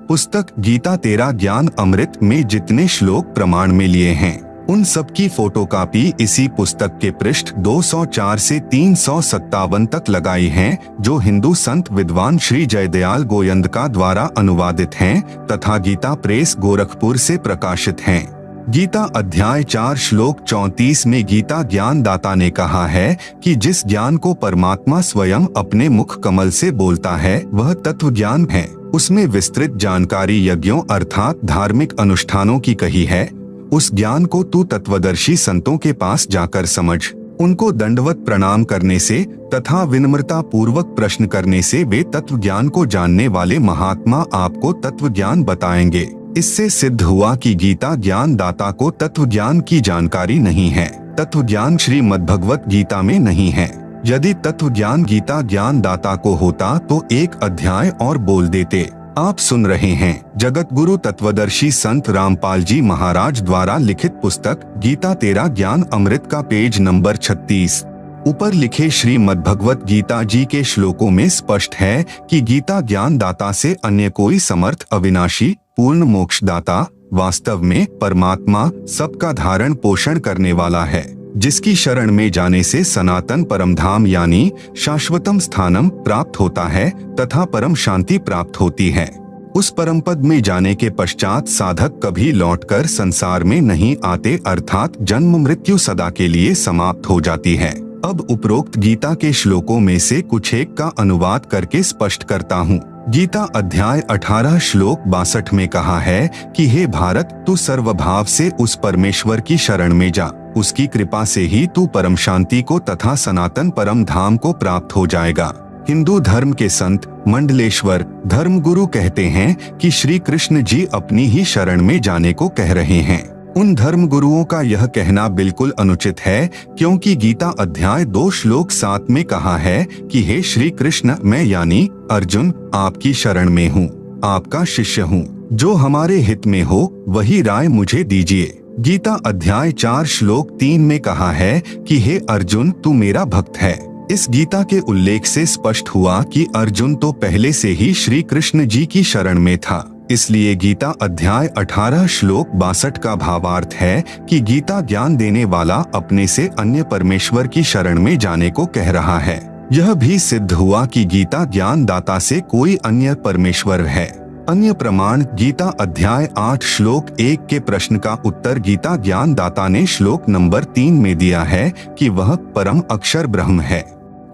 पुस्तक गीता तेरा ज्ञान अमृत में जितने श्लोक प्रमाण में लिए हैं, उन सब की फोटोकॉपी इसी पुस्तक के पृष्ठ 204 से 357 तक लगाई हैं, जो हिंदू संत विद्वान श्री जयदयाल गोयंदका द्वारा अनुवादित हैं तथा गीता प्रेस गोरखपुर से प्रकाशित हैं। गीता अध्याय 4 श्लोक 34 में गीता ज्ञान दाता ने कहा है कि जिस ज्ञान को परमात्मा स्वयं अपने मुख कमल से बोलता है, वह तत्व ज्ञान है। उसमें विस्तृत जानकारी यज्ञों अर्थात धार्मिक अनुष्ठानों की कही है। उस ज्ञान को तू तत्वदर्शी संतों के पास जाकर समझ। उनको दंडवत प्रणाम करने से तथा विनम्रता पूर्वक प्रश्न करने से वे तत्व ज्ञान को जानने वाले महात्मा आपको तत्व ज्ञान बताएंगे। इससे सिद्ध हुआ कि गीता ज्ञान दाता को तत्व ज्ञान की जानकारी नहीं है। तत्व ज्ञान श्रीमद्भगवत गीता में नहीं है। यदि तत्व ज्ञान गीता ज्ञान दाता को होता तो एक अध्याय और बोल देते। आप सुन रहे हैं जगत गुरु तत्वदर्शी संत रामपाल जी महाराज द्वारा लिखित पुस्तक गीता तेरा ज्ञान अमृत का पेज नंबर 36। ऊपर लिखे श्रीमद्भगवत गीता जी के श्लोकों में स्पष्ट है कि गीता ज्ञान दाता से अन्य कोई समर्थ अविनाशी पूर्ण मोक्षदाता वास्तव में परमात्मा सबका धारण पोषण करने वाला है, जिसकी शरण में जाने से सनातन परम धाम यानी शाश्वतम स्थानम प्राप्त होता है तथा परम शांति प्राप्त होती है। उस परम पद में जाने के पश्चात साधक कभी लौटकर संसार में नहीं आते, अर्थात जन्म मृत्यु सदा के लिए समाप्त हो जाती है। अब उपरोक्त गीता के श्लोकों में से कुछ एक का अनुवाद करके स्पष्ट करता हूँ। गीता अध्याय 18 श्लोक 62 में कहा है कि हे भारत, तू सर्वभाव से उस परमेश्वर की शरण में जा, उसकी कृपा से ही तू परम शांति को तथा सनातन परम धाम को प्राप्त हो जाएगा। हिंदू धर्म के संत मंडलेश्वर धर्मगुरु कहते हैं कि श्री कृष्ण जी अपनी ही शरण में जाने को कह रहे हैं। उन धर्म गुरुओं का यह कहना बिल्कुल अनुचित है, क्योंकि गीता अध्याय 2 श्लोक 7 में कहा है कि हे श्री कृष्ण, मैं यानी अर्जुन आपकी शरण में हूँ, आपका शिष्य हूँ। जो हमारे हित में हो वही राय मुझे दीजिए। गीता अध्याय 4 श्लोक 3 में कहा है कि हे अर्जुन, तू मेरा भक्त है। इस गीता के उल्लेख से स्पष्ट हुआ कि अर्जुन तो पहले से ही श्री कृष्ण जी की शरण में था। इसलिए गीता अध्याय 18 श्लोक 62 का भावार्थ है कि गीता ज्ञान देने वाला अपने से अन्य परमेश्वर की शरण में जाने को कह रहा है। यह भी सिद्ध हुआ कि गीता ज्ञान दाता से कोई अन्य परमेश्वर है। अन्य प्रमाण गीता अध्याय 8 श्लोक 1 के प्रश्न का उत्तर गीता ज्ञान दाता ने श्लोक नंबर 3 में दिया है कि वह परम अक्षर ब्रह्म है।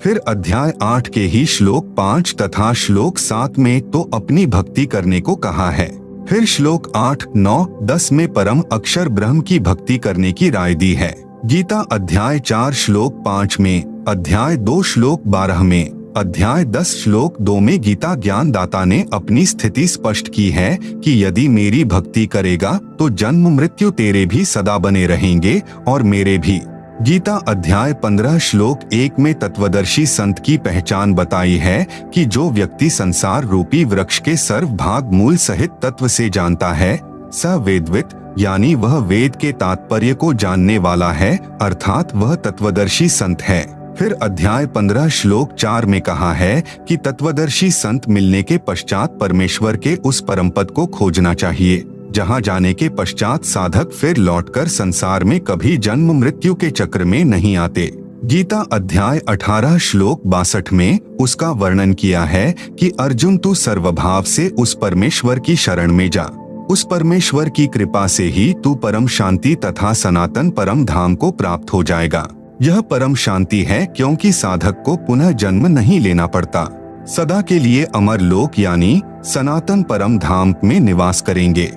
फिर अध्याय 8 के ही श्लोक 5 तथा श्लोक 7 में तो अपनी भक्ति करने को कहा है। फिर श्लोक 8, 9, 10 में परम अक्षर ब्रह्म की भक्ति करने की राय दी है। गीता अध्याय 4 श्लोक 5 में, अध्याय 2 श्लोक 12 में, अध्याय 10 श्लोक 2 में गीता ज्ञान दाता ने अपनी स्थिति स्पष्ट की है कि यदि मेरी भक्ति करेगा तो जन्म मृत्यु तेरे भी सदा बने रहेंगे और मेरे भी। गीता अध्याय 15 श्लोक 1 में तत्वदर्शी संत की पहचान बताई है कि जो व्यक्ति संसार रूपी वृक्ष के सर्वभाग मूल सहित तत्व से जानता है, स वेदवित, यानी वह वेद के तात्पर्य को जानने वाला है, अर्थात वह तत्वदर्शी संत है। फिर अध्याय 15 श्लोक 4 में कहा है कि तत्वदर्शी संत मिलने के पश्चात परमेश्वर के उस परम पद को खोजना चाहिए, जहां जाने के पश्चात साधक फिर लौटकर संसार में कभी जन्म मृत्यु के चक्र में नहीं आते। गीता अध्याय 18 श्लोक 62 में उसका वर्णन किया है कि अर्जुन तू सर्वभाव से उस परमेश्वर की शरण में जा। उस परमेश्वर की कृपा से ही तू परम शांति तथा सनातन परम धाम को प्राप्त हो जाएगा। यह परम शांति है क्योंकि साधक को पुनः जन्म नहीं लेना पड़ता, सदा के लिए अमर लोक यानी सनातन परम धाम में निवास करेंगे।